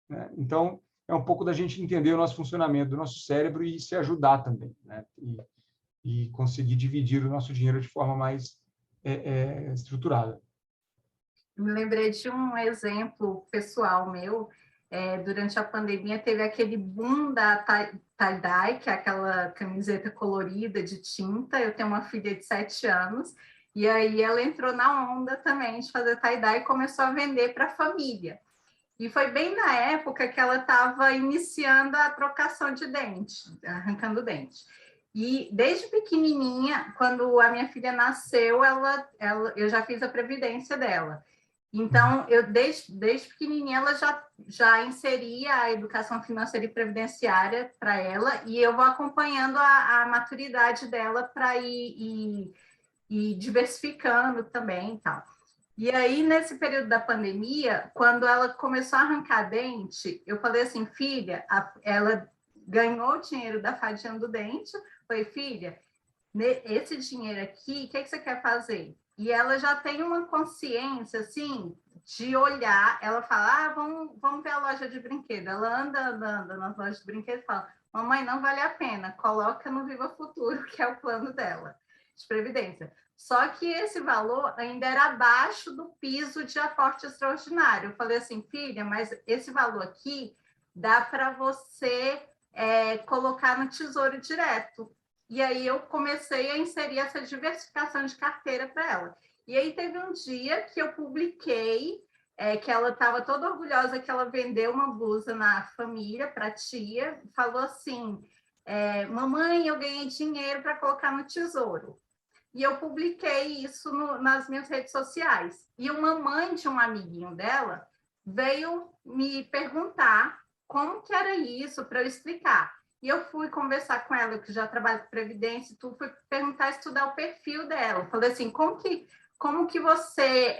né? Então, é um pouco da gente entender o nosso funcionamento do nosso cérebro e se ajudar também, né? E conseguir dividir o nosso dinheiro de forma mais estruturada. Me lembrei de um exemplo pessoal meu. Durante a pandemia, teve aquele boom da tie-dye, que é aquela camiseta colorida de tinta. Eu tenho uma filha de 7 anos, e aí ela entrou na onda também de fazer tie-dye e começou a vender para a família. E foi bem na época que ela estava iniciando a trocação de dente, arrancando dente. E desde pequenininha, quando a minha filha nasceu, eu já fiz a previdência dela. Então, eu desde pequenininha, ela já inseria a educação financeira e previdenciária para ela, e eu vou acompanhando a maturidade dela para ir diversificando também e tal. E aí, nesse período da pandemia, quando ela começou a arrancar dente, eu falei assim, filha, ela ganhou o dinheiro da fadinha do dente, falei, filha, esse dinheiro aqui, o que você quer fazer? E ela já tem uma consciência, assim, de olhar, ela fala, vamos ver a loja de brinquedo. Ela anda nas lojas de brinquedo e fala, mamãe, não vale a pena, coloca no Viva Futuro, que é o plano dela, de previdência. Só que esse valor ainda era abaixo do piso de aporte extraordinário. Eu falei assim, filha, mas esse valor aqui dá para você colocar no Tesouro Direto. E aí eu comecei a inserir essa diversificação de carteira para ela. E aí teve um dia que eu publiquei que ela estava toda orgulhosa que ela vendeu uma blusa na família para a tia, falou assim, mamãe, eu ganhei dinheiro para colocar no Tesouro. E eu publiquei isso nas minhas redes sociais. E uma mãe de um amiguinho dela veio me perguntar como que era isso para eu explicar. E eu fui conversar com ela, que já trabalha com previdência, fui perguntar, estudar o perfil dela. Falei assim, como que você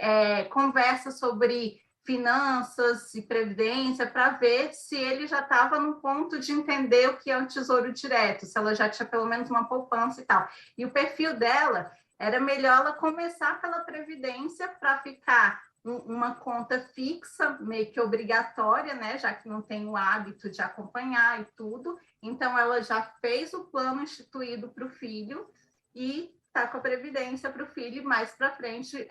conversa sobre finanças e previdência para ver se ele já estava no ponto de entender o que é o Tesouro Direto, se ela já tinha pelo menos uma poupança e tal. E o perfil dela era melhor ela começar pela previdência para ficar uma conta fixa, meio que obrigatória, né? Já que não tem o hábito de acompanhar e tudo. Então, ela já fez o plano instituído para o filho e está com a previdência para o filho. E mais para frente,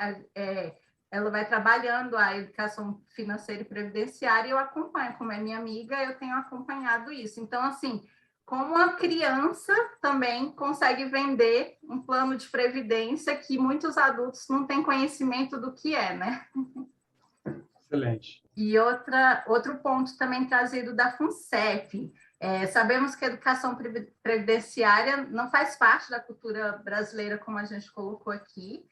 ela vai trabalhando a educação financeira e previdenciária e eu acompanho. Como é minha amiga, eu tenho acompanhado isso. Então, assim, como a criança também consegue vender um plano de previdência que muitos adultos não têm conhecimento do que é, né? Excelente. E outro ponto também trazido da FUNCEF. Sabemos que a educação previdenciária não faz parte da cultura brasileira, como a gente colocou aqui,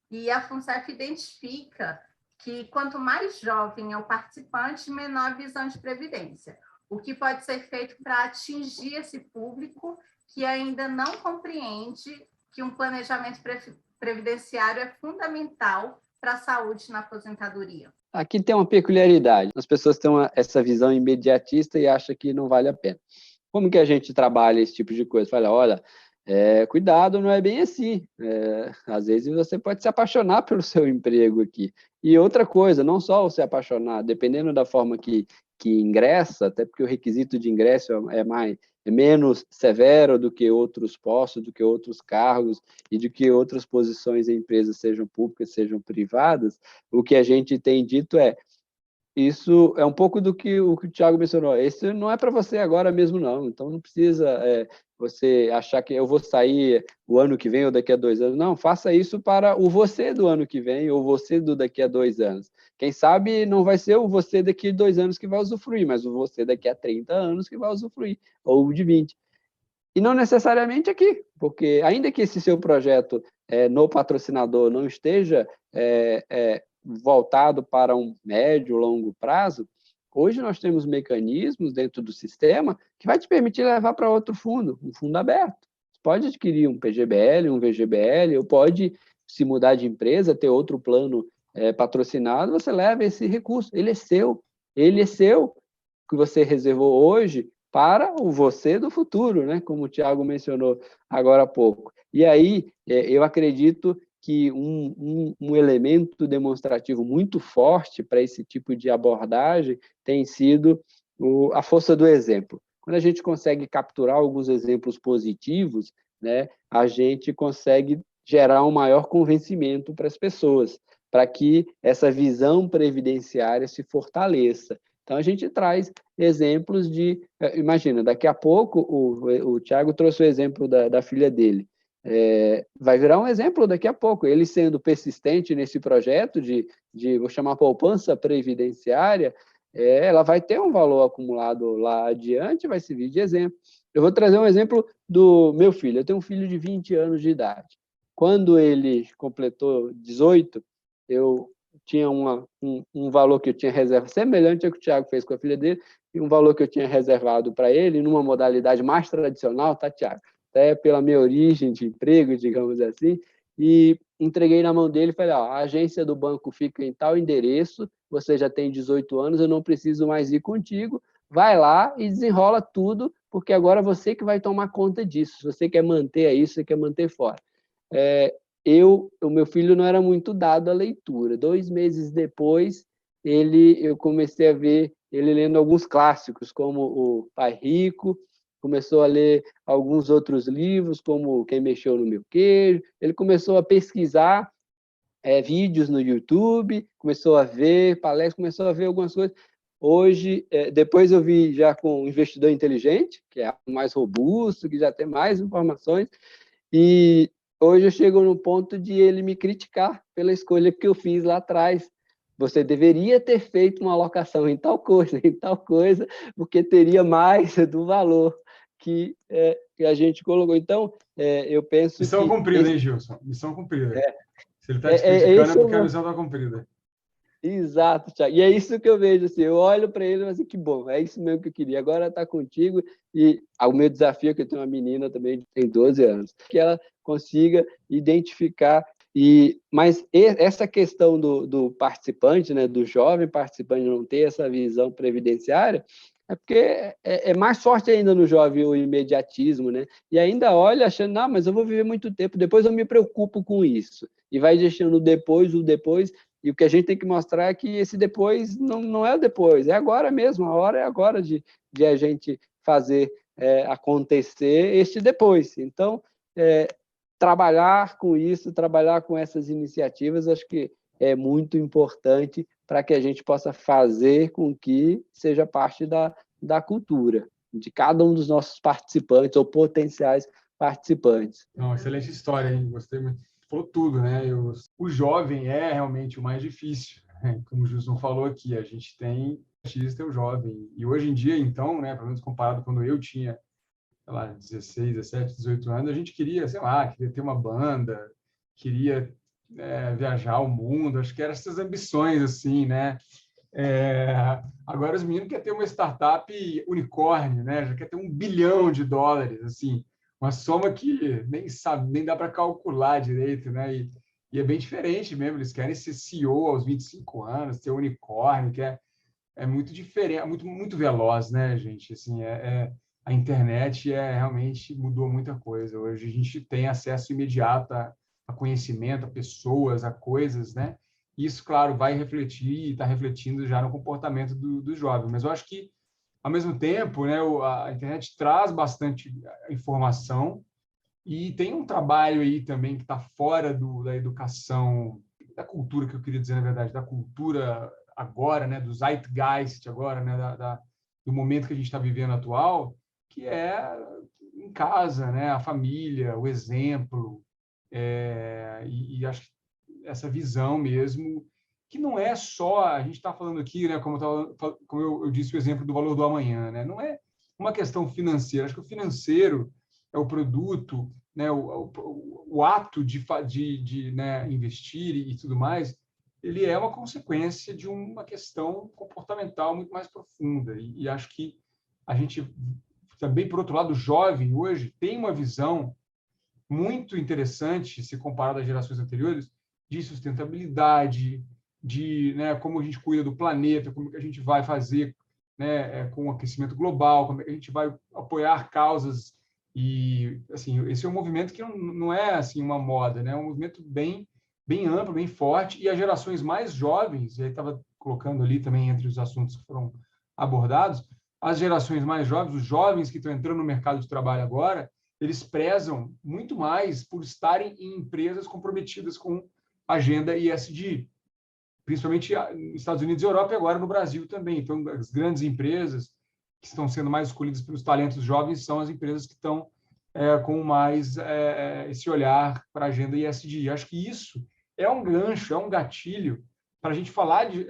e a FUNCEF identifica que quanto mais jovem é o participante, menor a visão de previdência. O que pode ser feito para atingir esse público que ainda não compreende que um planejamento previdenciário é fundamental para a saúde na aposentadoria? Aqui tem uma peculiaridade. As pessoas têm essa visão imediatista e acham que não vale a pena. Como que a gente trabalha esse tipo de coisa? Fala, olha, cuidado, não é bem assim. Às vezes você pode se apaixonar pelo seu emprego aqui. E outra coisa, não só se apaixonar, dependendo da forma que ingressa, até porque o requisito de ingresso é menos severo do que outros postos, do que outros cargos e de que outras posições em empresas, sejam públicas, sejam privadas, o que a gente tem dito isso é um pouco do que o Thiago mencionou. Esse não é para você agora mesmo, não. Então, não precisa você achar que eu vou sair o ano que vem ou daqui a 2 anos. Não, faça isso para o você do ano que vem ou você do daqui a 2 anos. Quem sabe não vai ser o você daqui a 2 anos que vai usufruir, mas o você daqui a 30 anos que vai usufruir, ou de 20. E não necessariamente aqui, porque ainda que esse seu projeto no patrocinador não esteja voltado para um médio, longo prazo, hoje nós temos mecanismos dentro do sistema que vai te permitir levar para outro fundo, um fundo aberto. Você pode adquirir um PGBL, um VGBL, ou pode se mudar de empresa, ter outro plano patrocinado, você leva esse recurso, ele é seu, que você reservou hoje para o você do futuro, né? Como o Thiago mencionou agora há pouco. E aí, eu acredito que um elemento demonstrativo muito forte para esse tipo de abordagem tem sido a força do exemplo. Quando a gente consegue capturar alguns exemplos positivos, né, a gente consegue gerar um maior convencimento para as pessoas, para que essa visão previdenciária se fortaleça. Então, a gente traz exemplos de... Imagina, daqui a pouco, o Thiago trouxe o exemplo da filha dele. Vai virar um exemplo daqui a pouco. Ele sendo persistente nesse projeto vou chamar poupança previdenciária, ela vai ter um valor acumulado lá adiante, vai servir de exemplo. Eu vou trazer um exemplo do meu filho. Eu tenho um filho de 20 anos de idade. Quando ele completou 18, eu tinha um valor que eu tinha reservado, semelhante ao que o Thiago fez com a filha dele, e um valor que eu tinha reservado para ele, numa modalidade mais tradicional, tá, Thiago? Até pela minha origem de emprego, digamos assim, e entreguei na mão dele e falei, a agência do banco fica em tal endereço, você já tem 18 anos, eu não preciso mais ir contigo, vai lá e desenrola tudo, porque agora você que vai tomar conta disso, se você quer manter isso, você quer manter fora. O meu filho não era muito dado à leitura. 2 meses depois, eu comecei a ver ele lendo alguns clássicos, como O Pai Rico, começou a ler alguns outros livros, como Quem Mexeu no Meu Queijo. Ele começou a pesquisar vídeos no YouTube, começou a ver palestras, começou a ver algumas coisas. Hoje, depois eu vi já com o Investidor Inteligente, que é mais robusto, que já tem mais informações, e hoje eu chego no ponto de ele me criticar pela escolha que eu fiz lá atrás. Você deveria ter feito uma alocação em tal coisa, porque teria mais do valor que a gente colocou. Então, eu penso missão que... cumprida, hein, Gilson? Missão cumprida. Se ele está te criticando, é porque a missão está cumprida. Exato, Thiago. E é isso que eu vejo, assim, eu olho para ele e falo assim, que bom, é isso mesmo que eu queria, agora está contigo, e o meu desafio é que eu tenho uma menina também, que tem 12 anos, que ela consiga identificar, mas essa questão do participante, né, do jovem participante não ter essa visão previdenciária, é porque é mais forte ainda no jovem o imediatismo, né? E ainda olha achando, não, mas eu vou viver muito tempo, depois eu me preocupo com isso, e vai deixando o depois, e o que a gente tem que mostrar é que esse depois não é o depois, é agora mesmo, a hora é agora de a gente fazer acontecer este depois. Então, trabalhar com isso, trabalhar com essas iniciativas, acho que é muito importante para que a gente possa fazer com que seja parte da cultura, de cada um dos nossos participantes ou potenciais participantes. Não, excelente história, hein? Gostei muito. Falou tudo, né? O jovem é realmente o mais difícil, né? Como o Gilson falou aqui, a gente tem o jovem. E hoje em dia, então, né, pelo menos comparado quando eu tinha, sei lá, 16, 17, 18 anos, a gente queria, sei lá, queria ter uma banda, queria viajar o mundo, acho que eram essas ambições, assim, né? Agora os meninos querem ter uma startup unicórnio, né? Já quer ter $1 bilhão, assim, uma soma que nem dá para calcular direito, né? E é bem diferente mesmo, eles querem ser CEO aos 25 anos, ter unicórnio, que é muito diferente, muito, muito veloz, né, gente? Assim, a internet realmente mudou muita coisa. Hoje a gente tem acesso imediato a conhecimento, a pessoas, a coisas, né? Isso, claro, vai refletir e está refletindo já no comportamento do jovem. Mas eu acho que, ao mesmo tempo, né, a internet traz bastante informação e tem um trabalho aí também que está fora da educação, da cultura, que eu queria dizer, na verdade, da cultura agora, né, do zeitgeist agora, né, do momento que a gente está vivendo atual, que é em casa, né, a família, o exemplo, e acho que essa visão mesmo, que não é só, a gente está falando aqui, né, como eu disse, o exemplo do valor do amanhã, né, não é uma questão financeira, acho que o financeiro é o produto, né, o ato de né, investir e tudo mais, ele é uma consequência de uma questão comportamental muito mais profunda, e acho que a gente também, por outro lado, o jovem hoje tem uma visão muito interessante, se comparado às gerações anteriores, de sustentabilidade, de né, como a gente cuida do planeta, como que a gente vai fazer né, com o aquecimento global, como é que a gente vai apoiar causas. E assim, esse é um movimento que não é assim uma moda, né? É um movimento bem amplo, bem forte, e as gerações mais jovens, e aí estava colocando ali também entre os assuntos que foram abordados, as gerações mais jovens, os jovens que estão entrando no mercado de trabalho agora, eles prezam muito mais por estarem em empresas comprometidas com a agenda ESG, principalmente nos Estados Unidos e Europa e agora no Brasil também. Então, as grandes empresas que estão sendo mais escolhidas pelos talentos jovens são as empresas que estão com mais esse olhar para a agenda ESG. Acho que isso é um gancho, é um gatilho para a gente falar de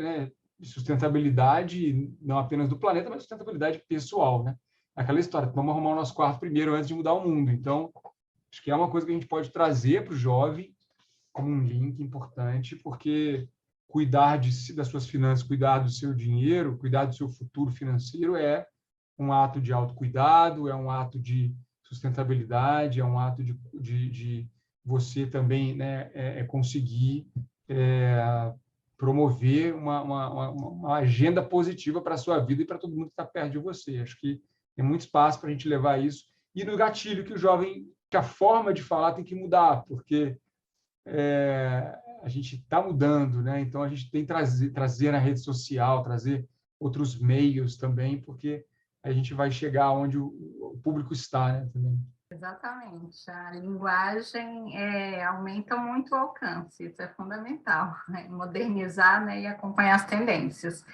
sustentabilidade, não apenas do planeta, mas sustentabilidade pessoal, né? Aquela história, vamos arrumar o nosso quarto primeiro antes de mudar o mundo. Então, acho que é uma coisa que a gente pode trazer para o jovem como um link importante, porque cuidar das suas finanças, cuidar do seu dinheiro, cuidar do seu futuro financeiro é um ato de autocuidado, é um ato de sustentabilidade, é um ato de você também né, conseguir promover uma agenda positiva para a sua vida e para todo mundo que está perto de você. Acho que tem muito espaço para a gente levar isso. E no gatilho que o jovem, que a forma de falar tem que mudar, porque a gente está mudando, né? Então a gente tem que trazer na rede social, trazer outros meios também, porque a gente vai chegar onde o público está, né? Também. Exatamente. A linguagem aumenta muito o alcance, isso é fundamental, né? Modernizar, né, e acompanhar as tendências.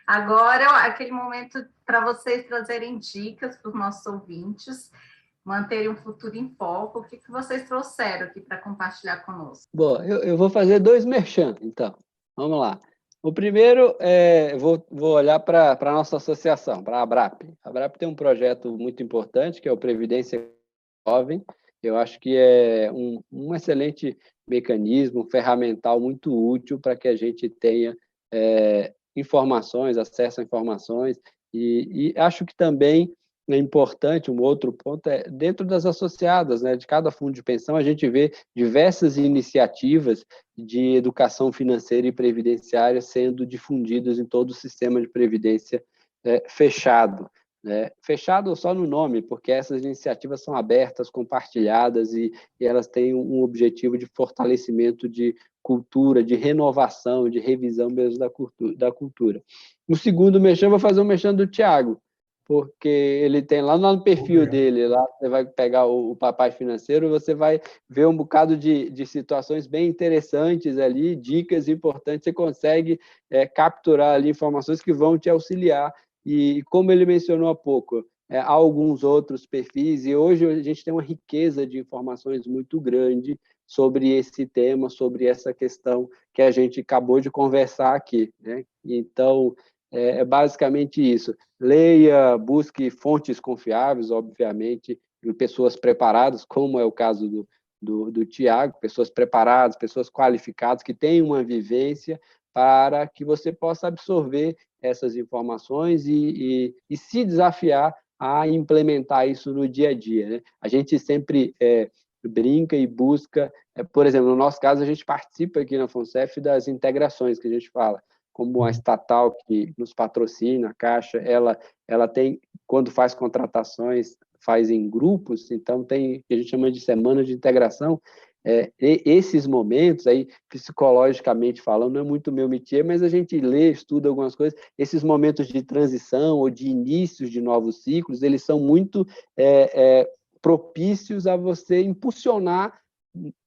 Agora, aquele momento para vocês trazerem dicas para os nossos ouvintes, manterem um futuro em foco. O que vocês trouxeram aqui para compartilhar conosco? Bom, eu vou fazer 2 merchan, então. Vamos lá. O primeiro, vou olhar para a nossa associação, para a ABRAP. A ABRAP tem um projeto muito importante, que é o Previdência Jovem. Eu acho que é um excelente mecanismo, ferramental muito útil para que a gente tenha informações, acesso a informações, e acho que também é importante, um outro ponto é, dentro das associadas, né, de cada fundo de pensão, a gente vê diversas iniciativas de educação financeira e previdenciária sendo difundidas em todo o sistema de previdência fechado. Né? Fechado só no nome, porque essas iniciativas são abertas, compartilhadas e elas têm um objetivo de fortalecimento de cultura, de renovação, de revisão mesmo da cultura. No segundo merchan, vou fazer um merchan do Thiago, porque ele tem lá no perfil dele, lá você vai pegar o Papai Financeiro, você vai ver um bocado de situações bem interessantes ali, dicas importantes, você consegue capturar ali informações que vão te auxiliar. E como ele mencionou há pouco, há alguns outros perfis, e hoje a gente tem uma riqueza de informações muito grande sobre esse tema, sobre essa questão que a gente acabou de conversar aqui, né? Então, é basicamente isso. Leia, busque fontes confiáveis, obviamente, em pessoas preparadas, como é o caso do Tiago, pessoas preparadas, pessoas qualificadas, que têm uma vivência para que você possa absorver essas informações e se desafiar a implementar isso no dia a dia. Né? A gente sempre brinca e busca, por exemplo, no nosso caso, a gente participa aqui na FONSEF das integrações que a gente fala, como a estatal que nos patrocina, a Caixa, ela tem, quando faz contratações, faz em grupos, então tem o que a gente chama de semana de integração. Esses momentos, aí, psicologicamente falando, não é muito meu métier, mas a gente lê, estuda algumas coisas, esses momentos de transição ou de inícios de novos ciclos, eles são muito propícios a você impulsionar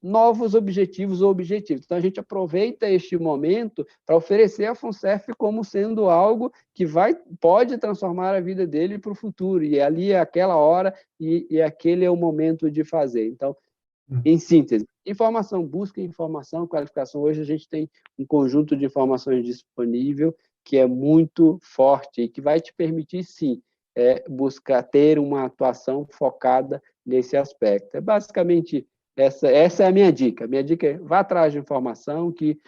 novos objetivos ou objetivos. Então, a gente aproveita este momento para oferecer a FUNCERF como sendo algo que pode transformar a vida dele para o futuro, e ali é aquela hora e aquele é o momento de fazer. Então, em síntese, informação, busca informação, qualificação. Hoje a gente tem um conjunto de informações disponível que é muito forte e que vai te permitir, sim, buscar ter uma atuação focada nesse aspecto. É basicamente essa é a minha dica. Minha dica é: vá atrás de informação, que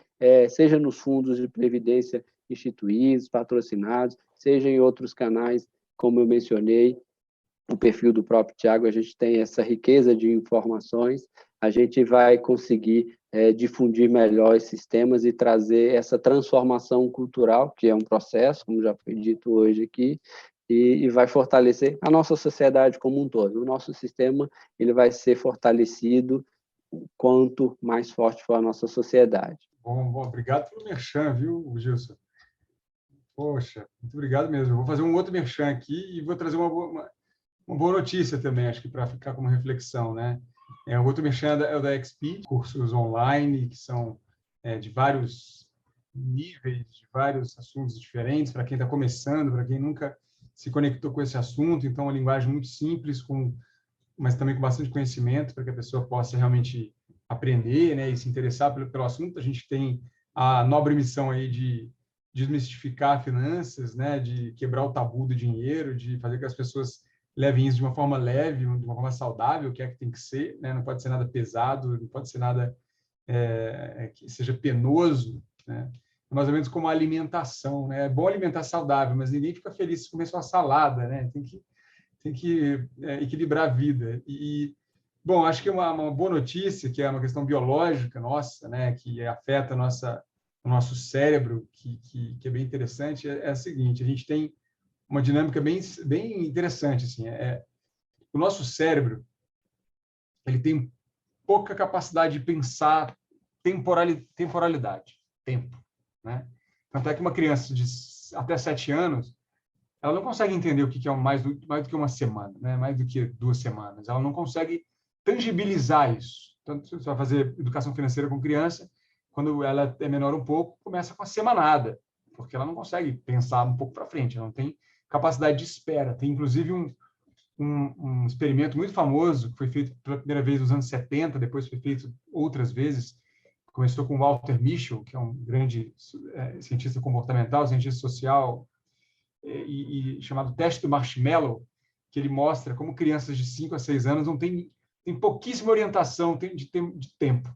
seja nos fundos de previdência instituídos, patrocinados, seja em outros canais, como eu mencionei, o perfil do próprio Tiago, a gente tem essa riqueza de informações, a gente vai conseguir difundir melhor esses temas e trazer essa transformação cultural, que é um processo, como já foi dito hoje aqui, e vai fortalecer a nossa sociedade como um todo. O nosso sistema ele vai ser fortalecido quanto mais forte for a nossa sociedade. Bom, obrigado pelo merchan, viu, Gilson? Poxa, muito obrigado mesmo. Eu vou fazer um outro merchan aqui e vou trazer uma boa notícia também, acho que para ficar como reflexão, né? O outro merchan é o da XP, cursos online que são de vários níveis, de vários assuntos diferentes, para quem está começando, para quem nunca se conectou com esse assunto. Então, uma linguagem muito simples, mas também com bastante conhecimento, para que a pessoa possa realmente aprender, né, e se interessar pelo assunto. A gente tem a nobre missão aí de desmistificar finanças, né, de quebrar o tabu do dinheiro, de fazer com que as pessoas levem isso de uma forma leve, de uma forma saudável, que é que tem que ser, né? Não pode ser nada pesado, não pode ser nada que seja penoso, né? Mais ou menos como a alimentação, né? É bom alimentar saudável, mas ninguém fica feliz se comer só salada, né? Tem que equilibrar a vida. Bom, acho que uma boa notícia, que é uma questão biológica nossa, né? Que afeta o nosso cérebro, que é bem interessante, é a seguinte: a gente tem uma dinâmica bem interessante, assim. O nosso cérebro, ele tem pouca capacidade de pensar temporalidade, tempo, né? Tanto é que uma criança de até 7 anos, ela não consegue entender o que é mais do que uma semana, né? Mais do que 2 semanas. Ela não consegue tangibilizar isso. Então, se você vai fazer educação financeira com criança, quando ela é menor um pouco, começa com a semanada, porque ela não consegue pensar um pouco para frente, ela não tem capacidade de espera. Tem, inclusive, um experimento muito famoso, que foi feito pela primeira vez nos anos 70, depois foi feito outras vezes. Começou com Walter Mischel, que é um grande cientista comportamental, cientista social, e chamado teste do marshmallow, que ele mostra como crianças de 5 a 6 anos não têm pouquíssima orientação de tempo.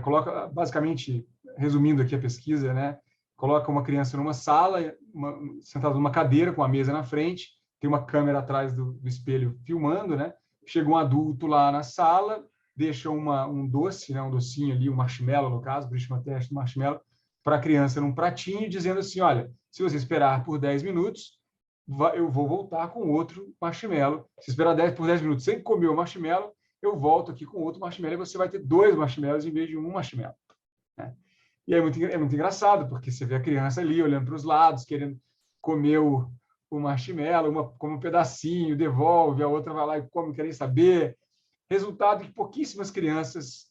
Coloca, basicamente, resumindo aqui a pesquisa, né? Coloca uma criança numa sala, sentada numa cadeira com a mesa na frente, tem uma câmera atrás do espelho filmando, né? Chega um adulto lá na sala, deixa um doce, né? Um docinho ali, um marshmallow, no caso, por isso chama teste do marshmallow, para a criança num pratinho, dizendo assim: olha, se você esperar por 10 minutos, eu vou voltar com outro marshmallow. Se esperar por 10 minutos sem comer o marshmallow, eu volto aqui com outro marshmallow e você vai ter 2 marshmallows em vez de um marshmallow, né? E é muito engraçado, porque você vê a criança ali olhando para os lados, querendo comer o marshmallow, uma come um pedacinho, devolve, a outra vai lá e come, não quer nem saber. Resultado que pouquíssimas crianças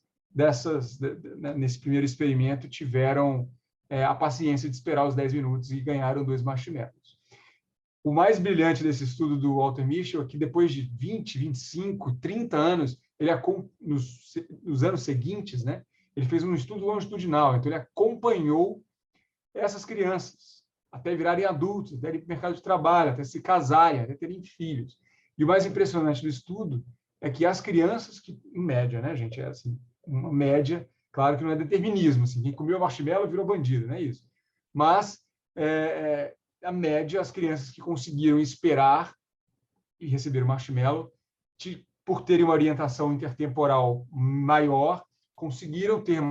nesse primeiro experimento tiveram a paciência de esperar os 10 minutos e ganharam 2 marshmallows. O mais brilhante desse estudo do Walter Mischel é que depois de 20, 25, 30 anos, nos anos seguintes, né, ele fez um estudo longitudinal, então ele acompanhou essas crianças até virarem adultos, até irem para o mercado de trabalho, até se casarem, até terem filhos. E o mais impressionante do estudo é que as crianças que, em média, né, gente, é assim, uma média, claro que não é determinismo, assim, quem comeu marshmallow virou bandido, não é isso. Mas a média, as crianças que conseguiram esperar e receber o marshmallow, por terem uma orientação intertemporal maior, conseguiram ter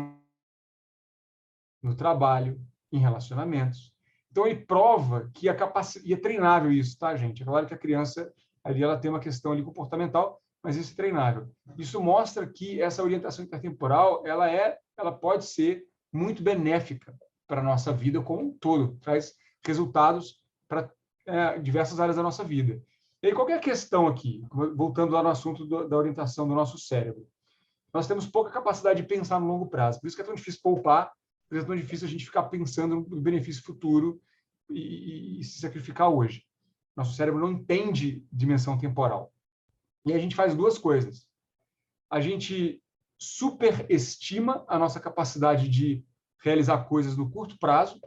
no trabalho, em relacionamentos. Então, ele prova que a capacidade... E é treinável isso, tá, gente? É claro que a criança, ali, ela tem uma questão ali comportamental, mas isso é treinável. Isso mostra que essa orientação intertemporal, ela pode ser muito benéfica para a nossa vida como um todo. Traz resultados para diversas áreas da nossa vida. E aí, qual é a questão aqui? Voltando lá no assunto da orientação do nosso cérebro. nós temos pouca capacidade de pensar no longo prazo. Por isso que é tão difícil poupar, por isso é tão difícil a gente ficar pensando no benefício futuro e se sacrificar hoje. Nosso cérebro não entende dimensão temporal. E a gente faz duas coisas. A gente superestima a nossa capacidade de realizar coisas no curto prazo,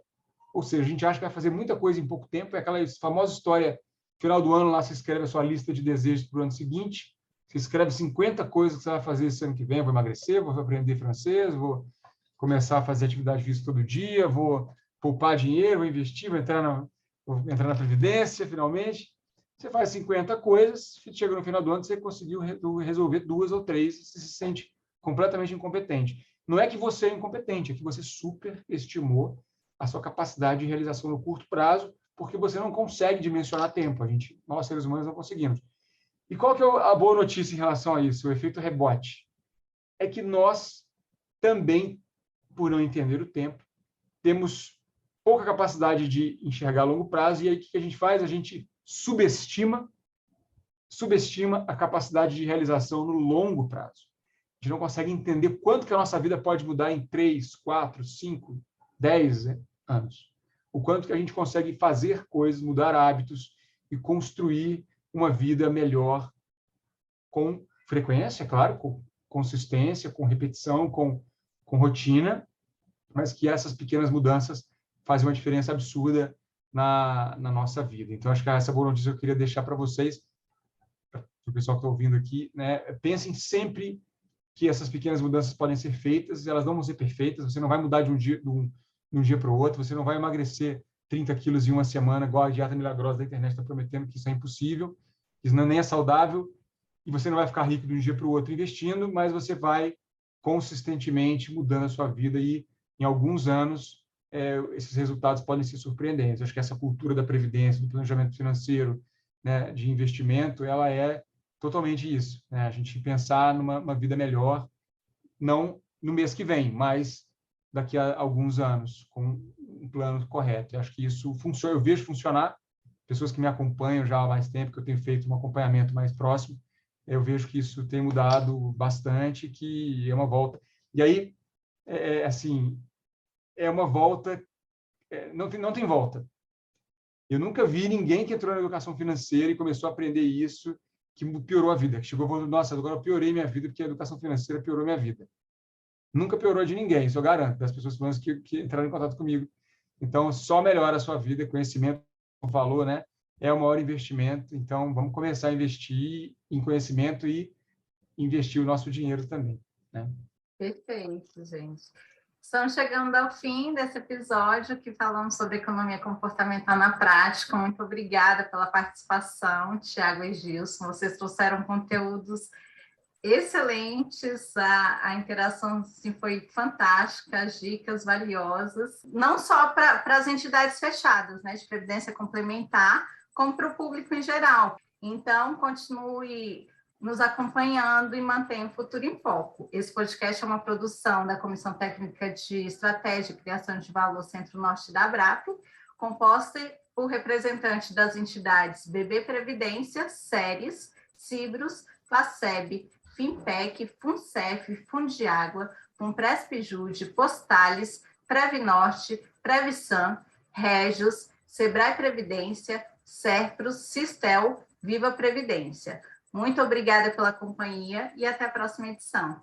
ou seja, a gente acha que vai fazer muita coisa em pouco tempo. É aquela famosa história, final do ano, lá você escreve a sua lista de desejos para o ano seguinte, você escreve 50 coisas que você vai fazer esse ano que vem. Vou emagrecer, vou aprender francês, vou começar a fazer atividade física todo dia, vou poupar dinheiro, vou investir, vou entrar na Previdência, finalmente. Você faz 50 coisas, chega no final do ano, você conseguiu resolver 2 ou 3, você se sente completamente incompetente. Não é que você é incompetente, é que você superestimou a sua capacidade de realização no curto prazo, porque você não consegue dimensionar tempo. Nós, seres humanos, não conseguimos. E qual que é a boa notícia em relação a isso, o efeito rebote? É que nós também, por não entender o tempo, temos pouca capacidade de enxergar a longo prazo, e aí o que a gente faz? A gente subestima a capacidade de realização no longo prazo. A gente não consegue entender quanto que a nossa vida pode mudar em 3, 4, 5, 10 anos. O quanto que a gente consegue fazer coisas, mudar hábitos e construir uma vida melhor com frequência, claro, com consistência, com repetição, com rotina, mas que essas pequenas mudanças fazem uma diferença absurda na nossa vida. Então, acho que essa boa notícia eu queria deixar para vocês, para o pessoal que está ouvindo aqui, né? Pensem sempre que essas pequenas mudanças podem ser feitas, elas não vão ser perfeitas, você não vai mudar de um dia para o outro, você não vai emagrecer 30 quilos em uma semana, igual a dieta milagrosa da internet está prometendo, que isso é impossível, isso nem é saudável, e você não vai ficar rico de um dia para o outro investindo, mas você vai consistentemente mudando a sua vida e, em alguns anos, esses resultados podem ser surpreendentes. Acho que essa cultura da previdência, do planejamento financeiro, né, de investimento, ela é totalmente isso, né? A gente pensar numa vida melhor, não no mês que vem, mas daqui a alguns anos, com um plano correto. Eu acho que isso funciona, eu vejo funcionar. Pessoas que me acompanham já há mais tempo, que eu tenho feito um acompanhamento mais próximo, eu vejo que isso tem mudado bastante, que é uma volta. E aí, assim, é uma volta, não tem volta. Eu nunca vi ninguém que entrou na educação financeira e começou a aprender isso, que piorou a vida, que chegou e falou, nossa, agora eu piorei minha vida porque a educação financeira piorou minha vida. Nunca piorou de ninguém, isso eu garanto, das pessoas que entraram em contato comigo. Então, só melhora a sua vida, conhecimento, valor, né? É o maior investimento, então vamos começar a investir em conhecimento e investir o nosso dinheiro também, né? Perfeito, gente. Estamos chegando ao fim desse episódio que falamos sobre economia comportamental na prática. Muito obrigada pela participação, Tiago e Gilson. Vocês trouxeram conteúdos excelentes, a interação assim, foi fantástica, as dicas valiosas, não só para as entidades fechadas, né, de previdência complementar, como para o público em geral. Então, continue nos acompanhando e mantenha o Futuro em Foco. Esse podcast é uma produção da Comissão Técnica de Estratégia e Criação de Valor Centro-Norte da ABRAP, composta por representantes das entidades BB Previdência, Ceres, Cibros, Faceb, Finpec, Funcef, Fundiágua, Funpresp-Jude, Postales, Previnorte, Previsan, Regios, Sebrae Previdência, Serpros, Sistel, Viva Previdência. Muito obrigada pela companhia e até a próxima edição.